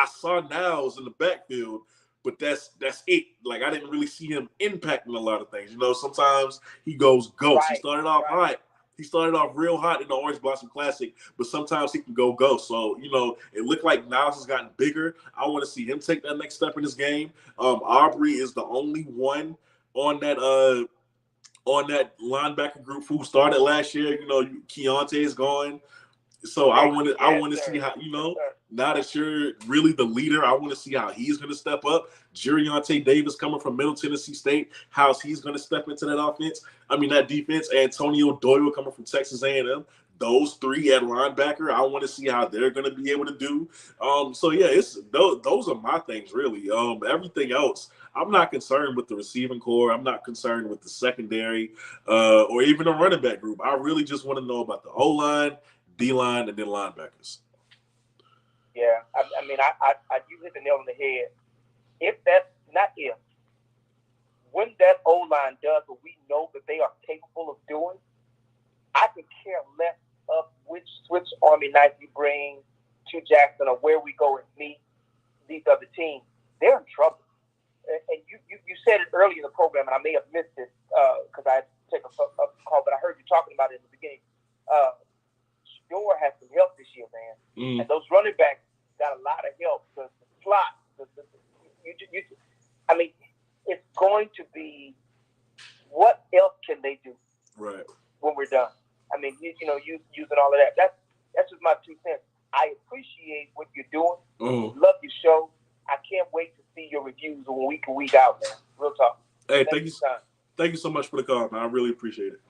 saw Niles in the backfield, but that's it. Like I didn't really see him impacting a lot of things. Sometimes he goes ghost. Right. He started off hot. He started off real hot in the Orange Blossom Classic, but sometimes he can go ghost. So, it looked like Niles has gotten bigger. I want to see him take that next step in this game. Aubrey is the only one on that linebacker group who started last year. Keontae is gone. So I want to see how, now that you're really the leader, I want to see how he's going to step up. Juriante Davis coming from Middle Tennessee State, how he's going to step into that defense. Antonio Doyle coming from Texas A&M. Those three at linebacker, I want to see how they're going to be able to do. Those are my things, really. Everything else, I'm not concerned with the receiving core. I'm not concerned with the secondary or even the running back group. I really just want to know about the O-line, D-line, and then linebackers. Yeah, you hit the nail on the head. When that O-line does what we know that they are capable of doing, I could care less of which Army knife you bring to Jackson or where we go and meet these other teams. They're in trouble. And you said it earlier in the program, and I may have missed it because I had to take a call, but I heard you talking about it in the beginning. Shore has some help this year, man. And those running backs got a lot of help. The slot, it's going to be, what else can they do? Right. When we're done. You using all of that. That's just my 2 cents. I appreciate what you're doing. Love your show. I can't wait to see your reviews week in, week out, man. Real talk. Hey, thank you. Thank you so much for the call, man. I really appreciate it.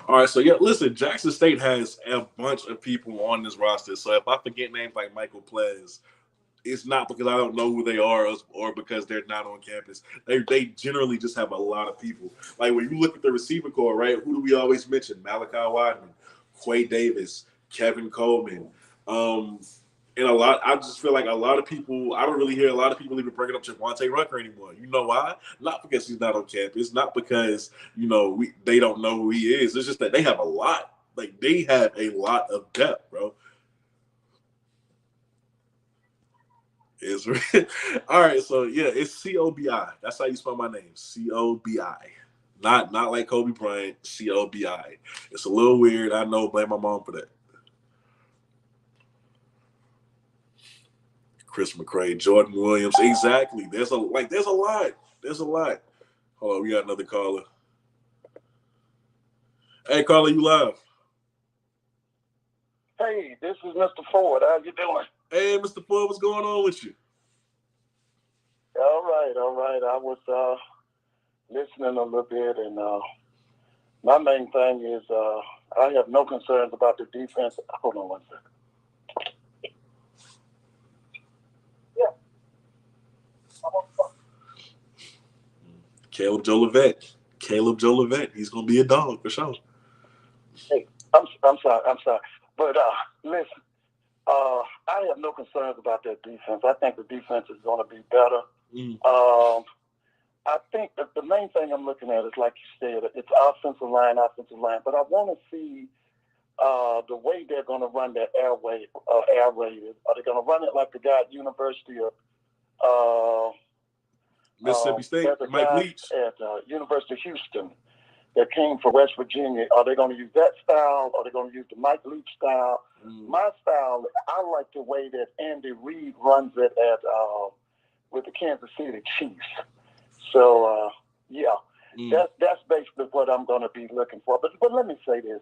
All right, so listen, Jackson State has a bunch of people on this roster. So if I forget names like Michael Plez, it's not because I don't know who they are or because they're not on campus. They generally just have a lot of people. Like when you look at the receiver core, right? Who do we always mention? Malachi Wideman, Quay Davis, Kevin Coleman. And I just feel like a lot of people, I don't really hear a lot of people even bringing up Javante Rucker anymore. You know why? Not because he's not on campus, not because, they don't know who he is. It's just that they have a lot. Like, they have a lot of depth, bro. It's all right. So yeah, it's COBI. That's how you spell my name. COBI. Not like Kobe Bryant. COBI. It's a little weird. I know. Blame my mom for that. Chris McCray, Jordan Williams. Exactly. There's a lot. There's a lot. Hold on, we got another caller. Hey, caller, you live? Hey, this is Mr. Ford. How you doing? Hey, Mr. Ford, what's going on with you? All right. I was listening a little bit, and my main thing is I have no concerns about the defense. Hold on one second. Caleb Jolivet. He's gonna be a dog for sure. Hey, I'm sorry. But listen, I have no concerns about that defense. I think the defense is going to be better. I think that the main thing I'm looking at is, like you said, it's offensive line. But I want to see the way they're going to run their air raid. Are they going to run it like the guy at University of Mississippi State, Mike Leach at University of Houston that came from West Virginia? Are they going to use that style? Or are they going to use the Mike Leach style? My style, I like the way that Andy Reid runs it at with the Kansas City Chiefs. So that's basically what I'm going to be looking for. But let me say this: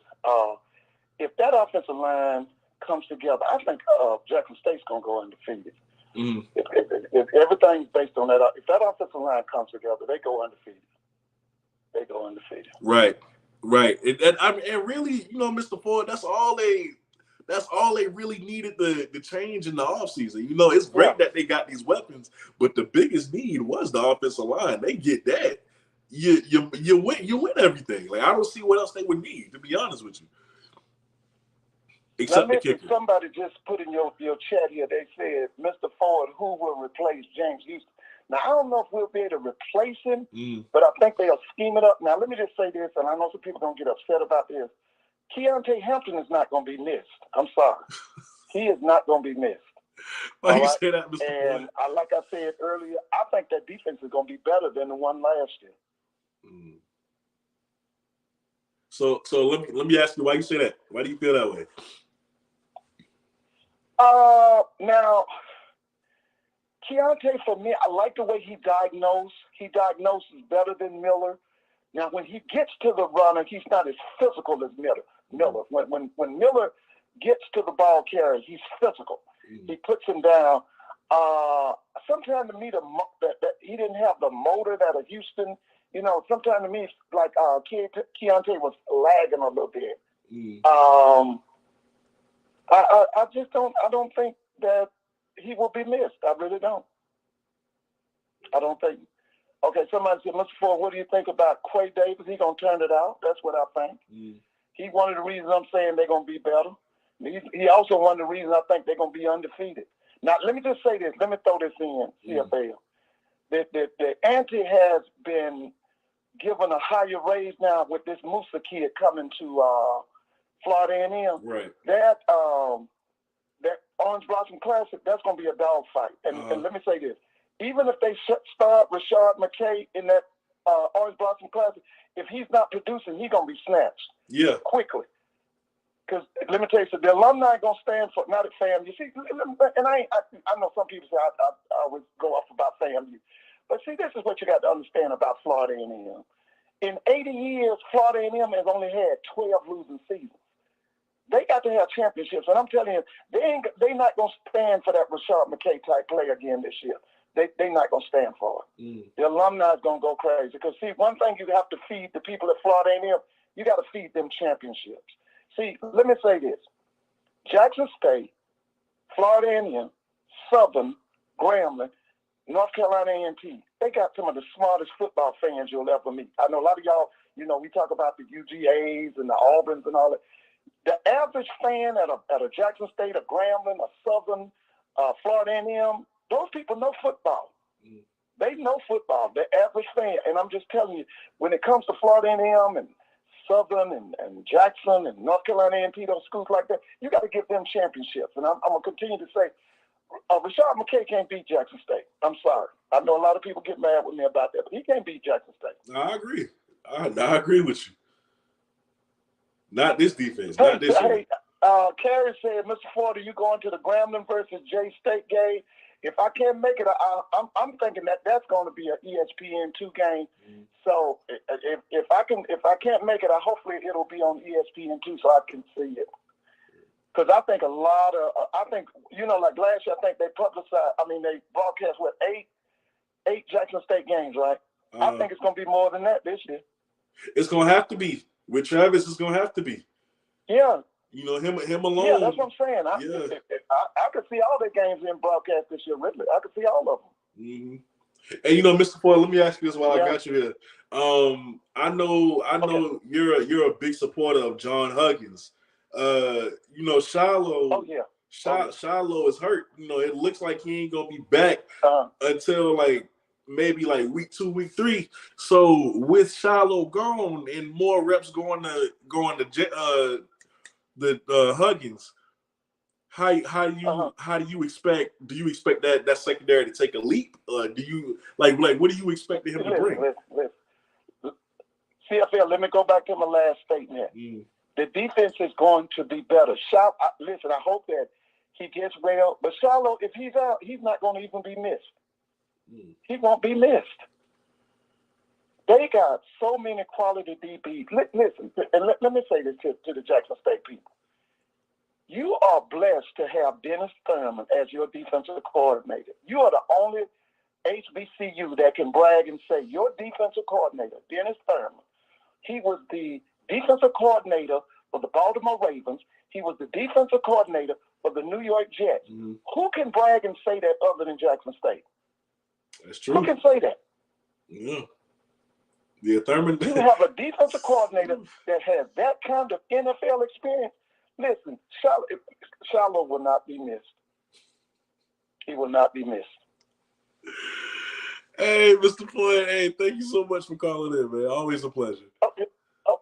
if that offensive line comes together, I think Jackson State's going to go undefeated. If everything's based on that, if that offensive line comes together, they go undefeated. Right. And really, Mr. Ford, that's all they really needed to change in the offseason. It's great that they got these weapons, but the biggest need was the offensive line. They get that. You win everything. Like, I don't see what else they would need, to be honest with you. Except the kicker. Somebody just put in your chat here, they said, Mr. Ford, who will replace James Houston? Now, I don't know if we'll be able to replace him, but I think they'll scheme it up. Now, let me just say this, and I know some people are going to get upset about this. Keontae Hampton is not going to be missed. I'm sorry. He is not going to be missed. Why you say that, Mr. And like I said earlier, I think that defense is going to be better than the one last year. So let me ask you, why you say that? Why do you feel that way? Now, Keontae, for me, I like the way he diagnosed. He diagnoses better than Miller. Now, when he gets to the runner, he's not as physical as Miller. When Miller gets to the ball carrier, he's physical. He puts him down. Sometimes to me, that he didn't have the motor that a Houston. Sometimes to me, it's like Keontae was lagging a little bit. I just don't. I don't think that he will be missed. I really don't. I don't think. Okay, somebody said, Mr. Ford, what do you think about Quay Davis? He's going to turn it out. That's what I think. He's one of the reasons I'm saying they're going to be better. He also one of the reasons I think they're going to be undefeated. Now, let me just say this. Let me throw this in, CFL. The ante has been given a higher raise now with this Musa kid coming to Florida A&M. Right. That Orange Blossom Classic, that's going to be a dogfight. And let me say this. Even if they start Rashard McKay in that Orange Blossom Classic, if he's not producing, he's going to be snatched. Yeah. Quickly. Because let me tell you, so the alumni going to stand for, not at FAMU. See, and I know some people say I would go off about FAMU. But see, this is what you got to understand about Florida A&M. In 80 years, Florida A&M has only had 12 losing seasons. They got to have championships. And I'm telling you, they not going to stand for that Rashard McKay type play again this year. They not going to stand for it. The alumni is going to go crazy. Because, see, one thing you have to feed the people at Florida A&M, you got to feed them championships. See, let me say this. Jackson State, Florida A&M, Southern, Grambling, North Carolina A&T, they got some of the smartest football fans you'll ever meet. I know a lot of y'all, we talk about the UGAs and the Auburns and all that. The average fan at a Jackson State, a Grambling, a Southern, Florida A&M, those people know football. They know football. The average fan, and I'm just telling you, when it comes to Florida A&M and Southern and Jackson and North Carolina A&T, those schools like that, you got to give them championships. And I'm going to continue to say, Rashad McKay can't beat Jackson State. I'm sorry. I know a lot of people get mad with me about that, but he can't beat Jackson State. I agree. I agree with you. Not this defense. Not this year. Carrie said, Mr. Ford, are you going to the Grambling versus J State game? If I can't make it, I'm thinking that's going to be an ESPN2 game. So if I can't make it, hopefully it'll be on ESPN2 so I can see it. Because I think like last year, I think they they broadcast eight Jackson State games, right? I think it's going to be more than that this year. It's going to have to be. With Travis, it's going to have to be. Yeah. Him alone. Yeah, that's what I'm saying. I could see all the games in broadcast this year, really. I could see all of them. Mm-hmm. And Mr. Ford, let me ask you this while I got you here. I know you're a big supporter of John Huggins. Shiloh. Oh yeah. Shiloh is hurt. It looks like he ain't gonna be back until maybe week 2, week 3. So with Shiloh gone and more reps going to Huggins, how do you expect that secondary to take a leap? Do you what do you expect him to bring? Listen. CFL, let me go back to my last statement. The defense is going to be better. Listen, I hope that he gets well, but Shiloh, if he's out, he's not going to even be missed. He won't be missed. They got so many quality DBs. Listen, and let me say this to the Jackson State people. You are blessed to have Dennis Thurman as your defensive coordinator. You are the only HBCU that can brag and say your defensive coordinator, Dennis Thurman, he was the defensive coordinator for the Baltimore Ravens. He was the defensive coordinator for the New York Jets. Who can brag and say that other than Jackson State? That's true. Who can say that? Yeah, Thurman. You have a defensive coordinator that has that kind of NFL experience. Listen, Shiloh will not be missed. He will not be missed. Hey, Mr. Floyd. Hey, thank you so much for calling in, man. Always a pleasure. Okay. Oh,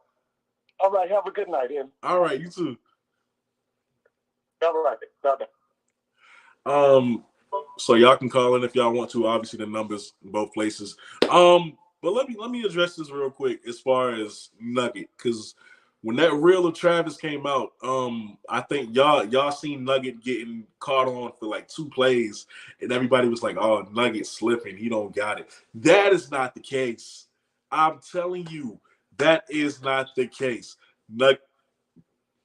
all right. Have a good night, Ed. All right. You too. All right. Bye-bye. So y'all can call in if y'all want to. Obviously, the numbers in both places. But let me address this real quick as far as Nugget, because when that reel of Travis came out, I think y'all seen Nugget getting caught on for 2 plays, and everybody was like, "Oh, Nugget slipping, he don't got it." That is not the case. I'm telling you, that is not the case.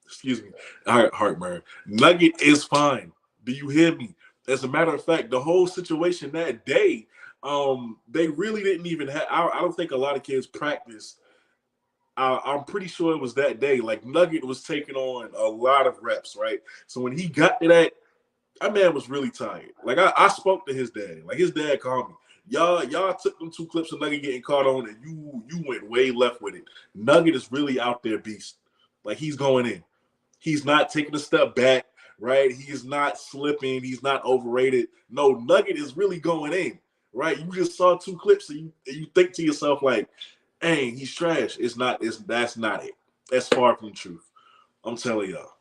Excuse me, heartburn. Nugget is fine. Do you hear me? As a matter of fact, the whole situation that day, they really didn't even have. I don't think a lot of kids practiced. I'm pretty sure it was that day. Nugget was taking on a lot of reps, right? So when he got to that man was really tired. I spoke to his dad. His dad called me. Y'all took them 2 clips of Nugget getting caught on, and you went way left with it. Nugget is really out there, beast. He's going in. He's not taking a step back. Right, he's not slipping. He's not overrated. No, Nugget is really going in. Right, you just saw 2 clips, and you think to yourself "Dang, he's trash." That's not it. That's far from the truth. I'm telling y'all.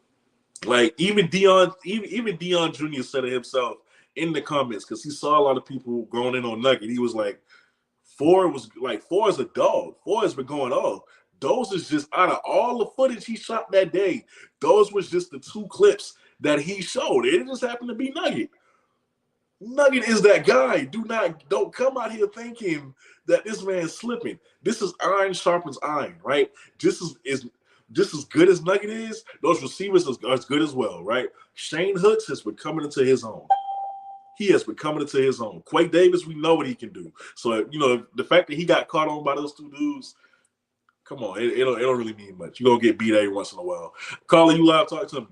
Even Deion Jr. said it himself in the comments because he saw a lot of people going in on Nugget. He was like, "Ford is a dog. Ford has been going off." Those is just out of all the footage he shot that day. Those was just the 2 clips that he showed. It just happened to be Nugget. Nugget is that guy. Don't come out here thinking that this man's slipping. This is iron sharpens iron, right? Just as good as Nugget is, those receivers are as good as well, right? Shane Hooks has been coming into his own. He has been coming into his own. Quay Davis, we know what he can do. So the fact that he got caught on by those 2 dudes, come on, it don't really mean much. You're gonna get beat every once in a while. Caller, you live, talk to me.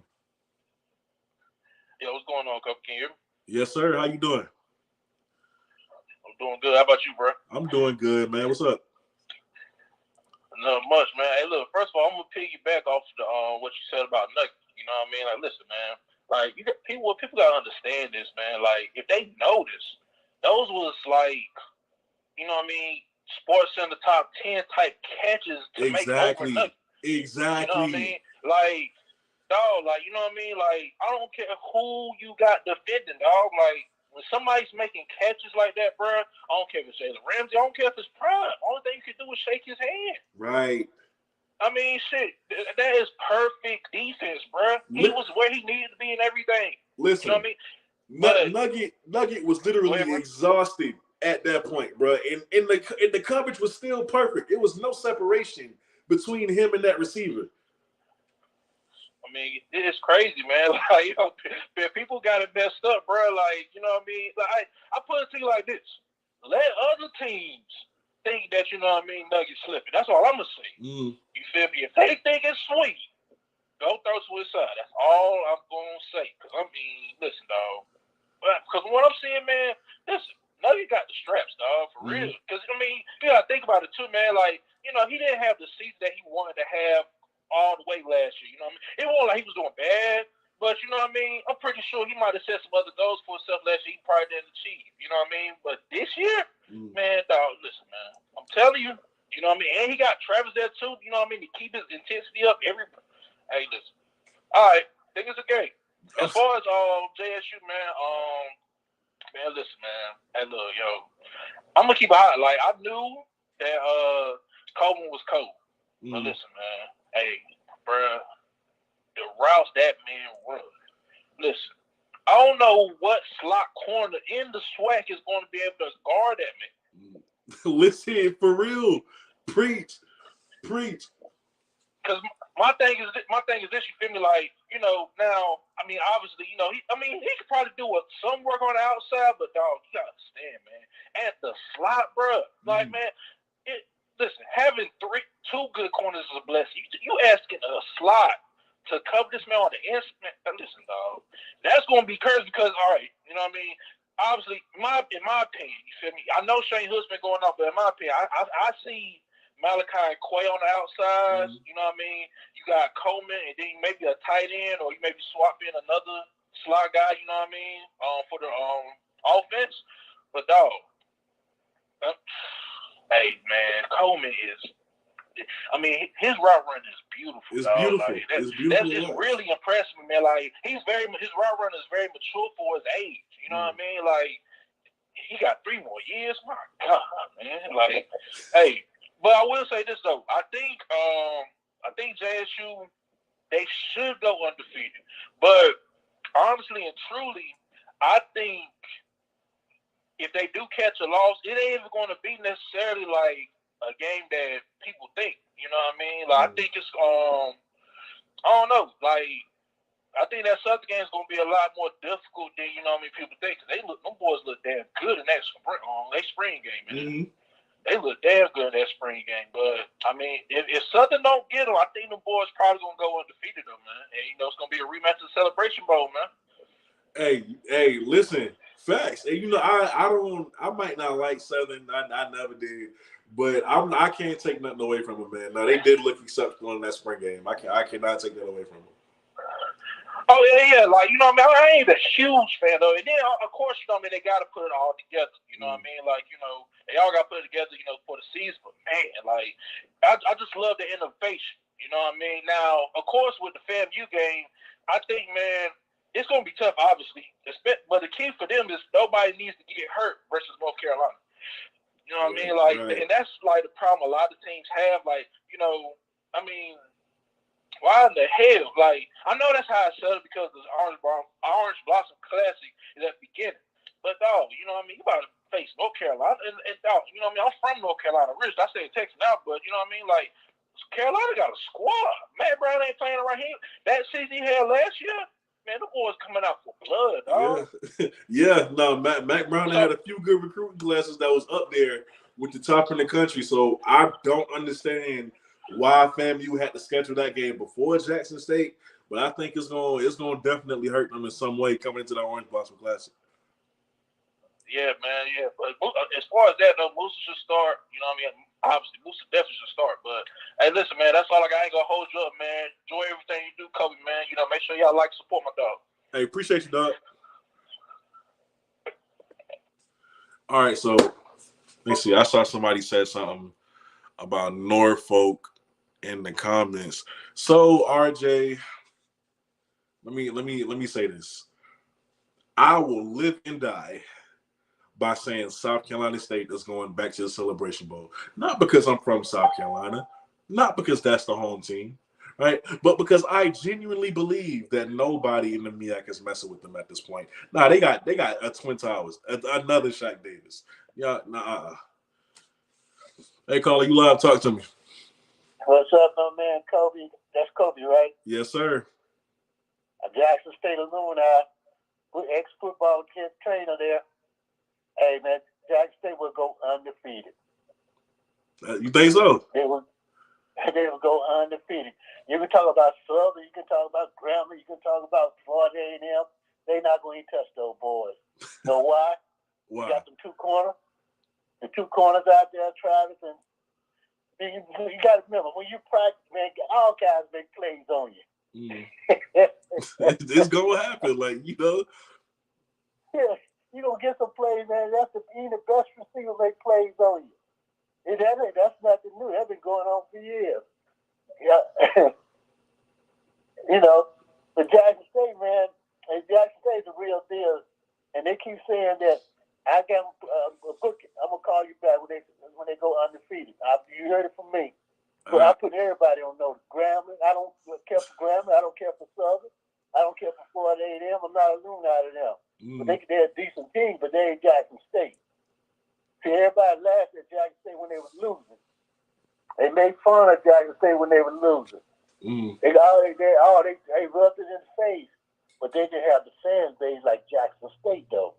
Yeah, what's going on, Cup? Can you hear me? Yes, sir. How you doing? I'm doing good. How about you, bro? I'm doing good, man. What's up? Not much, man. Hey, look, first of all, I'm gonna piggyback off the what you said about Nugget. You know what I mean? Listen, man. People gotta understand this, man. If they notice, those was you know what I mean, Sports Center top 10 type catches to make over Nugget. Exactly. You know what I mean? dog, like, you know what I mean? Like, I don't care who you got defending, dog. Like, when somebody's making catches like that, bro, I don't care if it's Jalen Ramsey. I don't care if it's Prime. Only thing you can do is shake his hand. Right. I mean, shit, that is perfect defense, bro. He was where he needed to be and everything. Listen, you know what I mean? Nugget was literally exhausted at that point, bro. And the coverage was still perfect. It was no separation between him and that receiver. I mean, it's crazy, man. Like, you know, people got it messed up, bro. Like, you know what I mean? Like, I put it to you like this: let other teams think that, you know what I mean, Nugget slipping. That's all I'm gonna say. You feel me? If they think it's sweet, go throw to his side. That's all I'm gonna say. Cause I mean, listen, dog. Because what I'm seeing, man, listen, Nugget got the straps, dog, for real. Because I mean, you gotta think about it too, man. Like, you know, he didn't have the season that he wanted to have all the way last year. You know what I mean? It wasn't like he was doing bad. But, you know what I mean? I'm pretty sure he might have set some other goals for himself last year he probably didn't achieve. You know what I mean? But this year, man, dog, listen, man. I'm telling you, you know what I mean? And he got Travis there, too. You know what I mean? To keep his intensity up. Hey, listen. All right. I think it's a game. As far as JSU, man, man, listen, man. Hey, look, yo. I'm going to keep it hot. Like, I knew that Coleman was cold. But listen, man. Hey, bruh. The routes that man run. Listen, I don't know what slot corner in the SWAC is going to be able to guard that man. Listen, for real, preach. Because my thing is this. You feel me? Like, you know, now, I mean, obviously, you know, he could probably do some work on the outside, but dog, you gotta understand, man. At the slot, bro, like, man, listen, having two good corners is a blessing. You asking a slot to cover this man on the instant, listen, dog, that's going to be cursed because, all right, you know what I mean? Obviously, in my opinion, you feel me? I know Shane Hood's been going off, but in my opinion, I see Malachi and Quay on the outside. You know what I mean? You got Coleman, and then maybe a tight end, or you maybe swap in another slot guy, you know what I mean, for the offense. But, dog, hey, man, Coleman is, I mean, his route run is beautiful. It's dog. beautiful. Like, It's beautiful. That's just really impressed me, man. Like, his route run is very mature for his age. You know what I mean? Like, he got 3 more years. My God, man. Like, hey, but I will say this though. I think JSU, they should go undefeated. But honestly and truly, I think if they do catch a loss, it ain't even going to be necessarily like a game that people think, you know what I mean? Like, I think it's, I don't know, like, I think that Southern game is going to be a lot more difficult than, you know what I mean, people think. Cause them boys look damn good in that spring game, man. They look damn good in that spring game. But, I mean, if Southern don't get them, I think them boys probably going to go undefeated, though, man. And, you know, it's going to be a rematch of the Celebration Bowl, man. Hey, listen, facts. And, you know, I might not like Southern. I never did. But I can't take nothing away from them, man. Now, they did look exceptional in that spring game. I cannot take that away from them. Oh, yeah. Like, you know what I mean? I ain't a huge fan, though. And then, of course, you know what I mean, they got to put it all together. You know what I mean? Like, you know, they all got to put it together, you know, for the season. But, man, like, I just love the innovation. You know what I mean? Now, of course, with the FAMU game, I think, man, it's going to be tough, obviously. But the key for them is nobody needs to get hurt versus North Carolina. You know what I mean? Like, and that's like the problem a lot of teams have. Like, you know, I mean, why in the hell? Like, I know that's how it's set up because the Orange Blossom Classic is at the beginning. But, dog, you know what I mean? You about to face North Carolina. And dog, you know what I mean? I'm from North Carolina. Rich, I stay in Texas now, but you know what I mean? Like, Carolina got a squad. Matt Brown ain't playing right here. That season he had last year, man, the boys coming out for blood, dog. Yeah, no, Mac Brown had a few good recruiting classes that was up there with the top in the country. So I don't understand why FAMU had to schedule that game before Jackson State, but I think it's going to definitely hurt them in some way coming into the Orange Blossom Classic. Yeah, man, yeah. But as far as that, though, Musa should start. You know what I mean? Obviously, Musa definitely should start. But, hey, listen, man, that's all I got. I ain't going to hold you up, man. Enjoy everything you do, Kobe, man. You know, make sure y'all like support my dog. Hey, appreciate you, dog. All right, so let's see. I saw somebody said something about Norfolk in the comments. So, RJ, Let me say this. I will live and die by saying South Carolina State is going back to the Celebration Bowl. Not because I'm from South Carolina, not because that's the home team, right? But because I genuinely believe that nobody in the MEAC is messing with them at this point. Nah, they got a Twin Towers, another Shaq Davis. Yeah, nah. Hey, Carly, you live? Talk to me. What's up, my man, Kobe? That's Kobe, right? Yes, sir. Jackson State alumni, ex-football trainer there. Hey, man, Jackson State will go undefeated. You think so? They will go undefeated. You can talk about Southern, you can talk about Grambling, you can talk about Florida A&M. They're not going to touch those boys. Know why? Why? You got them two corners. The two corners out there, Travis, and you got to remember, when you practice, man, all guys make plays on you. It's going to happen. Like, you know. Yeah, you're going to get some plays, man. That's even the best receiver make plays on you. That's nothing new. That's been going on for years. Yeah. You know, the Jackson State, man, and Jackson State's a real deal. And they keep saying that I got a book. I'm going to call you back when they go undefeated. You heard it from me. So I put everybody on notice. Grambling, I don't care for Grambling. I don't care for Southern. I don't care for Florida A&M. I'm not a alumni of them. But they're a decent team, but they ain't Jackson State. See, everybody laughed at Jackson State when they was losing. They made fun of Jackson State when they were losing. They rubbed it in the face. But they didn't have the fan base like Jackson State, though.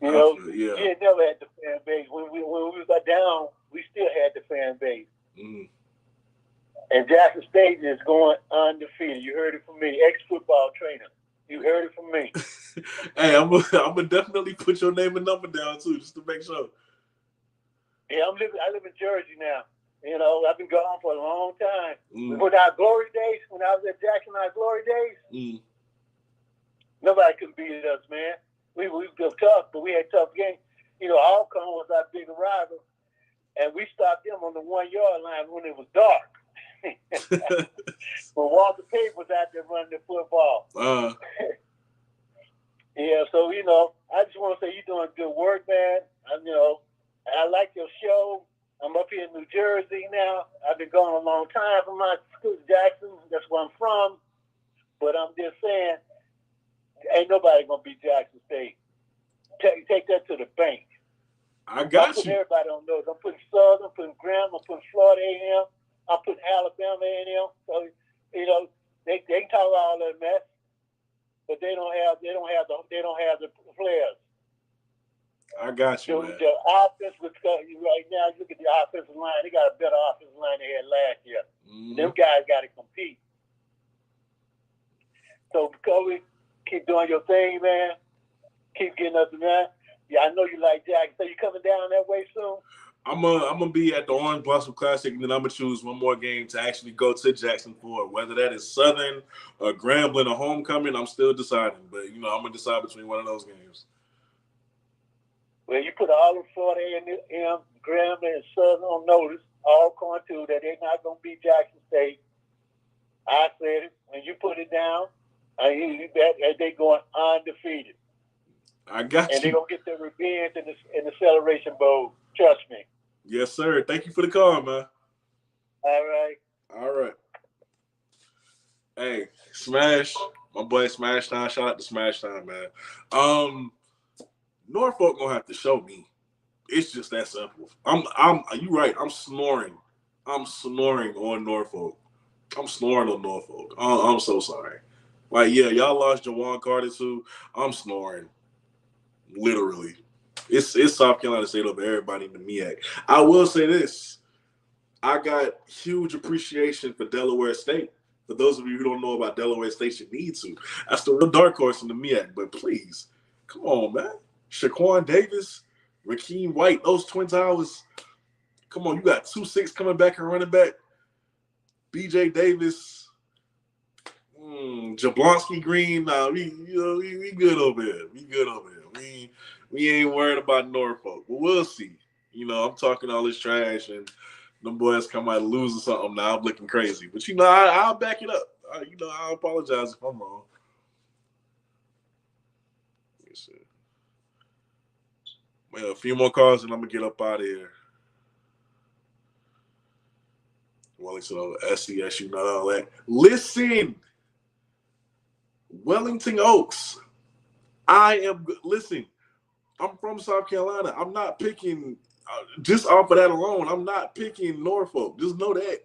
You know, yeah. We had never had the fan base. When we got down, we still had the fan base. And Jackson State is going undefeated. You heard it from me, ex-football trainer. You heard it from me. Hey, I'm gonna definitely put your name and number down too, just to make sure. Yeah, I live in Jersey now. You know, I've been gone for a long time. With our glory days, when I was at Jackson, our glory days, nobody could beat us, man. We were tough, but we had tough games. You know, Alcon was our big rival, and we stopped them on the 1 yard line when it was dark. But Walter Payton was out there running the football. Yeah, so, you know, I just want to say you're doing good work, man. I like your show. I'm up here in New Jersey now. I've been gone a long time from my school, Jackson. That's where I'm from. But I'm just saying, ain't nobody going to beat Jackson State. Take that to the bank. I got I'm putting you. everybody on those. I'm putting Southern, I'm putting Graham, I'm putting Florida A&M, I'm putting Alabama A&M. So, you know, they can talk all that mess, but they don't have the players. I got you, man. The offense right now, look at the offensive line. They got a better offensive line they had last year. Them guys got to compete. So, Kobe, keep doing your thing, man. Keep getting us, man. Yeah, I know you like Jackson. So you coming down that way soon? I'm gonna be at the Orange Blossom Classic, and then I'm gonna choose one more game to actually go to Jackson for. Whether that is Southern or Grambling or Homecoming, I'm still deciding. But you know, I'm gonna decide between one of those games. Well, you put all of Florida A&M, Grambling, and Southern on notice, all going to that they're not gonna beat Jackson State. I said it. When you put it down, they going undefeated. I got you. And they're going to get their revenge in the Celebration Bowl. Trust me. Yes, sir. Thank you for the call, man. All right. All right. Hey, Smash. My boy Smash Time. Shout out to Smash Time, man. Norfolk going to have to show me. It's just that simple. You right. I'm snoring on Norfolk. I'm snoring on Norfolk. I'm so sorry. Like, yeah, y'all lost Jawan Carter too. I'm snoring. Literally. It's South Carolina State over everybody in the MEAC. I will say this. I got huge appreciation for Delaware State. For those of you who don't know about Delaware State, you need to. That's the real dark horse in the MEAC. But please, come on, man. Shaquan Davis, Rakeem White, those Twin Towers. Come on, you got 2-6 coming back and running back. BJ Davis. Jablonski Green, we good over here. We good over here. We ain't worried about Norfolk, but we'll see. You know, I'm talking all this trash, and them boys come out losing something now. I'm looking crazy, but you know, I'll back it up. I apologize if I'm wrong. Let me see. Well, a few more calls and I'm gonna get up out of here. Wellington, SCSU, not all that. Listen, Wellington Oaks. Listen, I'm from South Carolina. I'm not picking, just off of that alone, I'm not picking Norfolk. Just know that.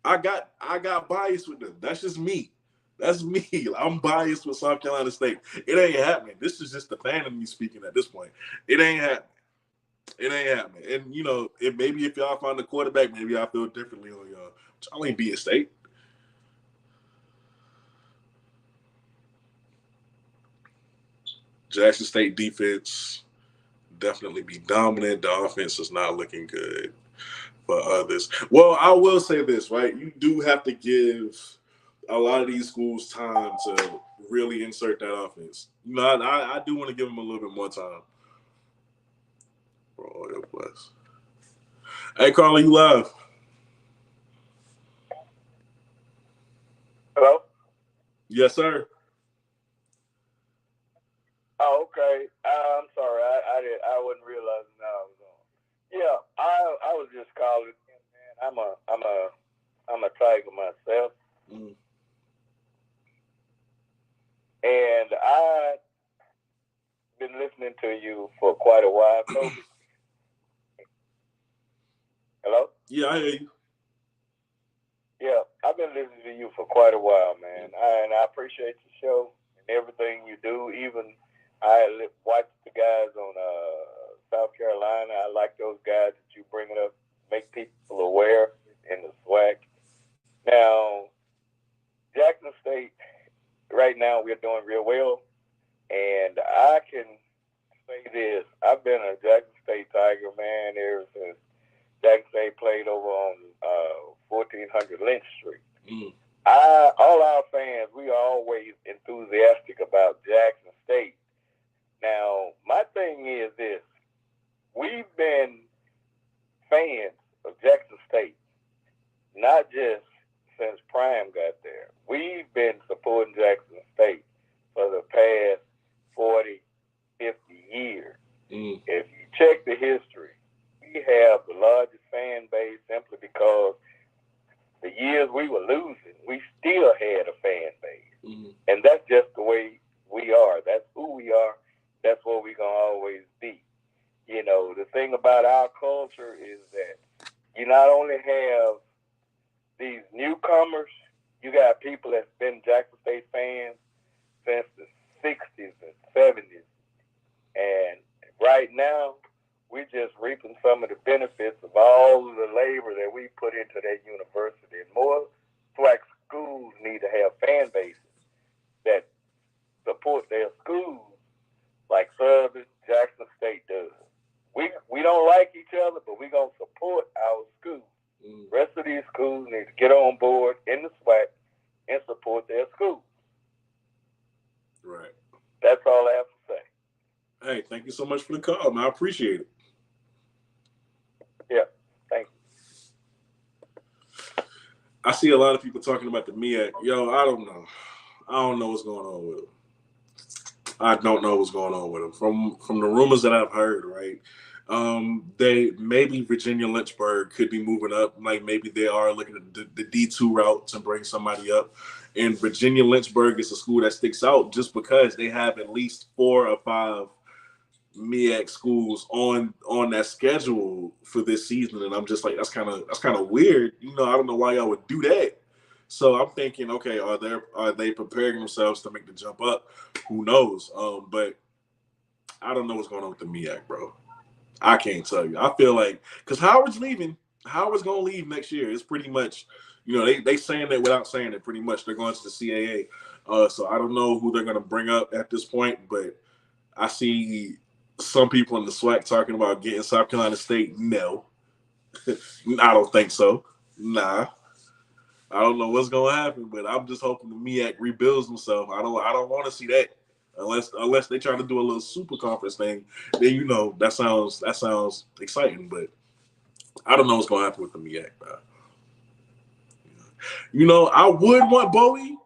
I got bias with them. That's just me. That's me. I'm biased with South Carolina State. It ain't happening. This is just the fan of me speaking at this point. It ain't happening. It ain't happening. And, maybe if y'all find a quarterback, maybe I feel differently on y'all. Y'all ain't being State. Jackson State defense definitely be dominant. The offense is not looking good for others. Well, I will say this, right? You do have to give a lot of these schools time to really insert that offense. I do want to give them a little bit more time. Hey, Carla, you live? Hello? Yes, sir. Oh, okay. I'm sorry. I wasn't realizing that I was on. Yeah, I was just calling. Man, I'm a Tiger myself, and I've been listening to you for quite a while, Kobe. Hello? Yeah, I hear you. Yeah, I've been listening to you for quite a while, man. And I appreciate the show and everything you do. Even I watch the guys on South Carolina. I like those guys that you bring up, make people aware in the SWAC. Now, Jackson State, right now we're doing real well. And I can say this. I've been a Jackson State Tiger, man, ever since Jackson State played over on 1400 Lynch Street. All our fans, we are always enthusiastic about Jackson State. Now, my thing is this. We've been fans of Jackson State, not just since Prime got there. We've been supporting Jackson State for the past 40, 50 years. If you check the history, we have the largest fan base simply because the years we were losing, we still had a fan base. And that's just the way we are. That's who we are. That's what we're going to always be. The thing about our culture is that you not only have these newcomers, you got people that's been Jackson State fans since the 60s and 70s. And right now, we're just reaping some of the benefits of all of the labor that we put into that university. And more SWAC schools need to have fan bases that support their schools like Southern Jackson State does. We don't like each other, but we're going to support our schools. The rest of these schools need to get on board in the SWAC and support their schools. Right. That's all I have to say. Hey, thank you so much for the call, man. I appreciate it. Yeah, thank you. I see a lot of people talking about the MEAC. Yo, I don't know. I don't know what's going on with them. I don't know what's going on with them. From the rumors that I've heard, right? Maybe Virginia Lynchburg could be moving up. Like maybe they are looking at the D2 route to bring somebody up. And Virginia Lynchburg is a school that sticks out just because they have at least 4 or 5 MEAC schools on that schedule for this season, and I'm just like, that's kind of weird. I don't know why y'all would do that. So I'm thinking, okay, are they preparing themselves to make the jump up? Who knows? But I don't know what's going on with the MEAC, bro. I can't tell you. I feel like because Howard's leaving. Howard's gonna leave next year. It's pretty much, they saying that without saying it. Pretty much, they're going to the CAA. So I don't know who they're gonna bring up at this point, but I see some people in the SWAC talking about getting South Carolina State. No, I don't think so. Nah, I don't know what's gonna happen, but I'm just hoping the MEAC rebuilds himself. I don't want to see that unless they try to do a little super conference thing. Then that sounds exciting, but I don't know what's gonna happen with the MEAC. You know, I would want Bowie.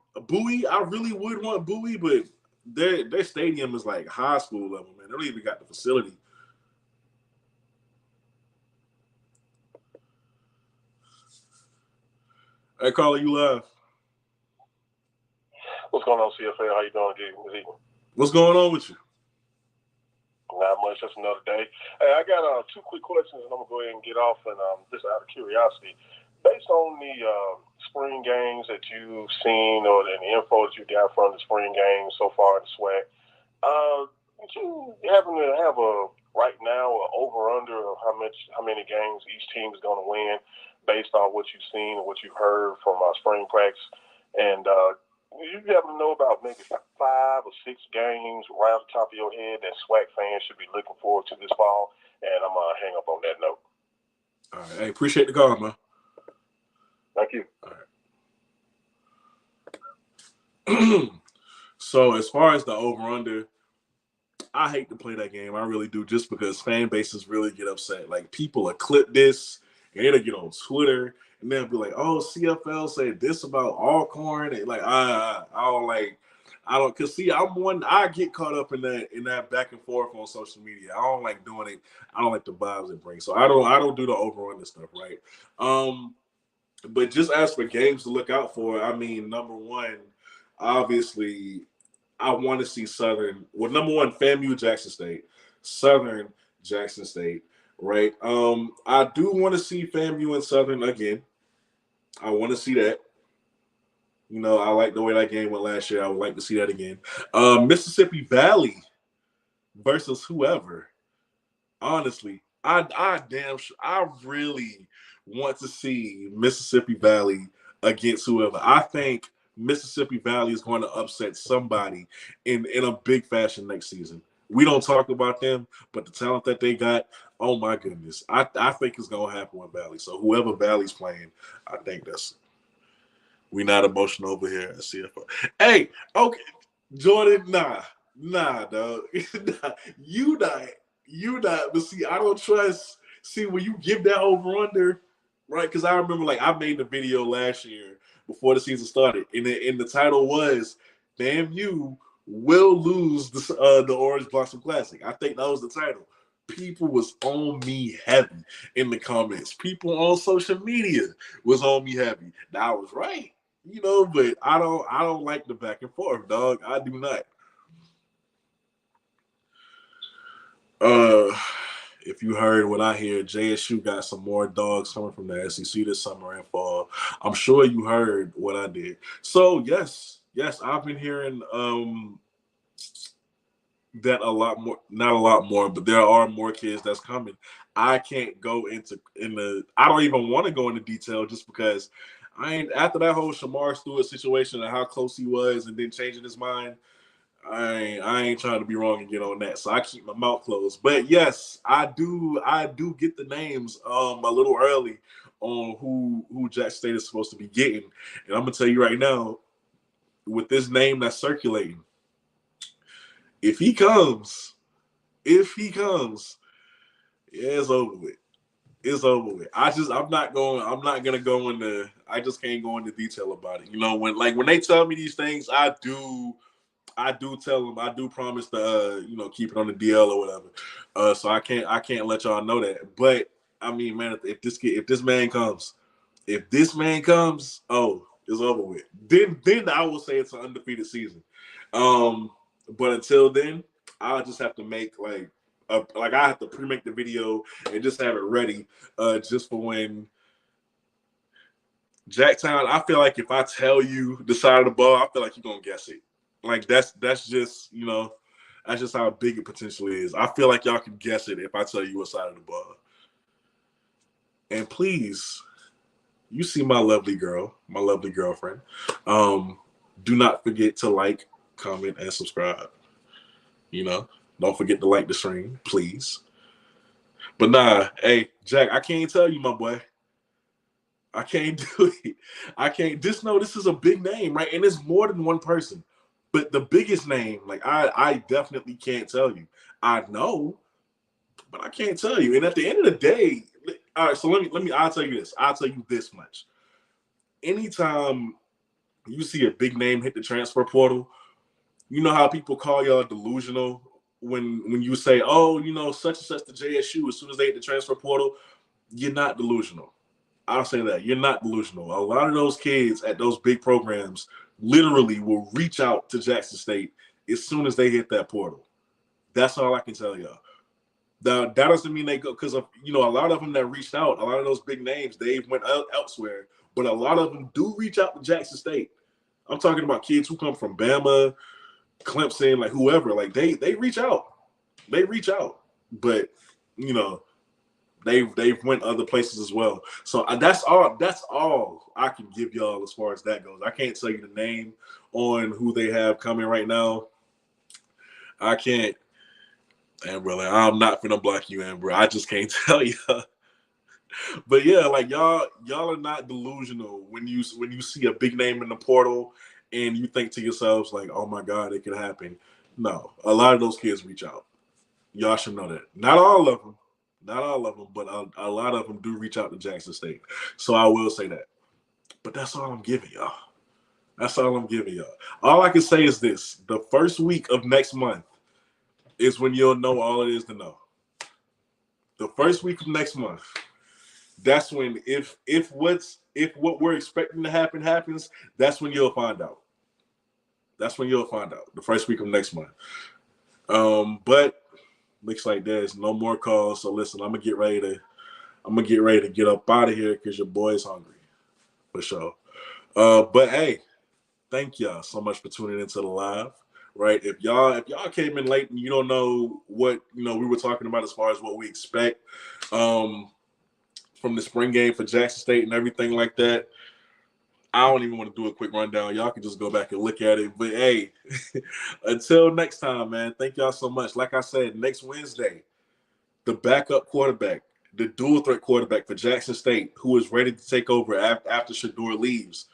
I really would want Bowie, but their stadium is like high school level, man. They don't even got the facility. Hey, Carla, you live. What's going on, CFL? How you doing, G? What's going on with you? Not much, just another day. Hey, I got 2 quick questions, and I'm going to go ahead and get off. And just out of curiosity, based on the spring games that you've seen or the info that you got from the spring games so far in the SWAC, would you happen to have right now an over-under of how many games each team is going to win based on what you've seen or what you've heard from spring practice? And you happen to know about maybe 5 or 6 games right off the top of your head that SWAC fans should be looking forward to this fall? And I'm going to hang up on that note. All right. Hey, appreciate the call, man. Thank you. All right. So as far as the over-under, I hate to play that game. I really do, just because fan bases really get upset. Like, people will clip this, and it'll get on Twitter, and they'll be like, "Oh, CFL said this about Alcorn," and like, I don't, cause see, I get caught up in that back and forth on social media. I don't like doing it. I don't like the vibes it brings. So I don't do the over-under stuff, right? But just as for games to look out for, I mean, number one, obviously, I want to see Southern. Well, number one, FAMU Jackson State, Southern Jackson State, right? I do want to see FAMU and Southern again. I want to see that. You know, I like the way that game went last year. I would like to see that again. Mississippi Valley versus whoever. Honestly, I really want to see Mississippi Valley against whoever. I think Mississippi Valley is going to upset somebody in a big fashion next season. We don't talk about them, but the talent that they got, oh my goodness. I think it's going to happen with Valley. So whoever Valley's playing, I think that's – we not emotional over here at CFO. Hey, okay, Jordan, nah, dog. Nah, you not. But see, I don't trust. See, when you give that over under, right? Because I remember, like, I made the video last year before the season started, and the title was "Damn You Will Lose the Orange Blossom Classic." I think that was the title. People was on me heavy in the comments. People on social media was on me heavy. Now I was right, you know, but I don't like the back and forth, dog. I do not. If you heard what I hear, JSU got some more dogs coming from the SEC this summer and fall. I'm sure you heard what I did. So yes, I've been hearing that a lot more, not a lot more, but there are more kids that's coming. I can't go I don't even want to go into detail just because after that whole Shamar Stewart situation and how close he was and then changing his mind. I ain't trying to be wrong and get on that, so I keep my mouth closed. But yes, I do get the names a little early on who Jack State is supposed to be getting, and I'm gonna tell you right now, with this name that's circulating, if he comes, yeah, it's over with. It's over with. I just can't go into detail about it. You know, when they tell me these things, I do tell them, I do promise to keep it on the DL or whatever. So I can't let y'all know that. But I mean, man, if this man comes, oh, it's over with. Then I will say it's an undefeated season. But until then, I'll just have to make I have to pre-make the video and just have it ready, just for when Jacktown. I feel like if I tell you the side of the ball, I feel like you're gonna guess it. Like that's just that's just how big it potentially is. I feel like y'all can guess it if I tell you what side of the ball. And please, you see my lovely girlfriend. Do not forget to like, comment, and subscribe. Don't forget to like the stream, please. But nah, hey, Jack, I can't tell you, my boy. I can't do it. I can't. Just know this is a big name, right? And it's more than one person. But the biggest name, I definitely can't tell you. I know, but I can't tell you. And at the end of the day, all right, so I'll tell you this. I'll tell you this much. anytime you see a big name hit the transfer portal, you know how people call y'all delusional when you say, oh, you know, such and such to JSU as soon as they hit the transfer portal. You're not delusional. I'll say that. You're not delusional. A lot of those kids at those big programs literally will reach out to Jackson State as soon as they hit that portal. That's all I can tell y'all. That doesn't mean they go, because of, you know, a lot of them that reached out, a lot of those big names, they went elsewhere, but a lot of them do reach out to Jackson State. I'm talking about kids who come from Bama, Clemson, like whoever, like they reach out. They reach out. But, you know, they've went other places as well. So that's all I can give y'all as far as that goes. I can't tell you the name on who they have coming right now. I can't. Amber, like, I'm not finna block you, Amber. I just can't tell you. But yeah, like y'all are not delusional when you see a big name in the portal and you think to yourselves like, oh my God, it could happen. No, a lot of those kids reach out. Y'all should know that. Not all of them, but a lot of them do reach out to Jackson State. So I will say that. But that's all I'm giving y'all. That's all I'm giving y'all. All I can say is this: the first week of next month is when you'll know all it is to know. The first week of next month, that's when if what we're expecting to happen happens, that's when you'll find out. That's when you'll find out. The first week of next month. But looks like there's no more calls. So listen, I'm gonna get ready to get up out of here because your boy's hungry. For sure. But hey, thank y'all so much for tuning into the live. Right. If y'all came in late and you don't know what we were talking about as far as what we expect from the spring game for Jackson State and everything like that, I don't even want to do a quick rundown. Y'all can just go back and look at it. But hey, until next time, man, thank y'all so much. Like I said, next Wednesday, the backup quarterback, the dual threat quarterback for Jackson State, who is ready to take over after Shador leaves,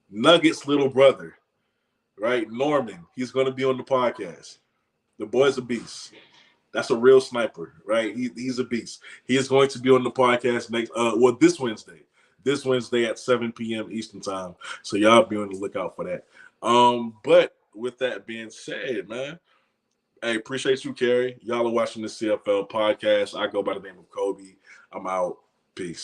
Nuggets' little brother, right? Norman, he's going to be on the podcast. The boy's a beast. That's a real sniper, right? He's a beast. He is going to be on the podcast this Wednesday. This Wednesday at 7 p.m. Eastern time. So y'all be on the lookout for that. But with that being said, man, hey, appreciate you, Carrie. Y'all are watching the CFL podcast. I go by the name of Kobe. I'm out. Peace.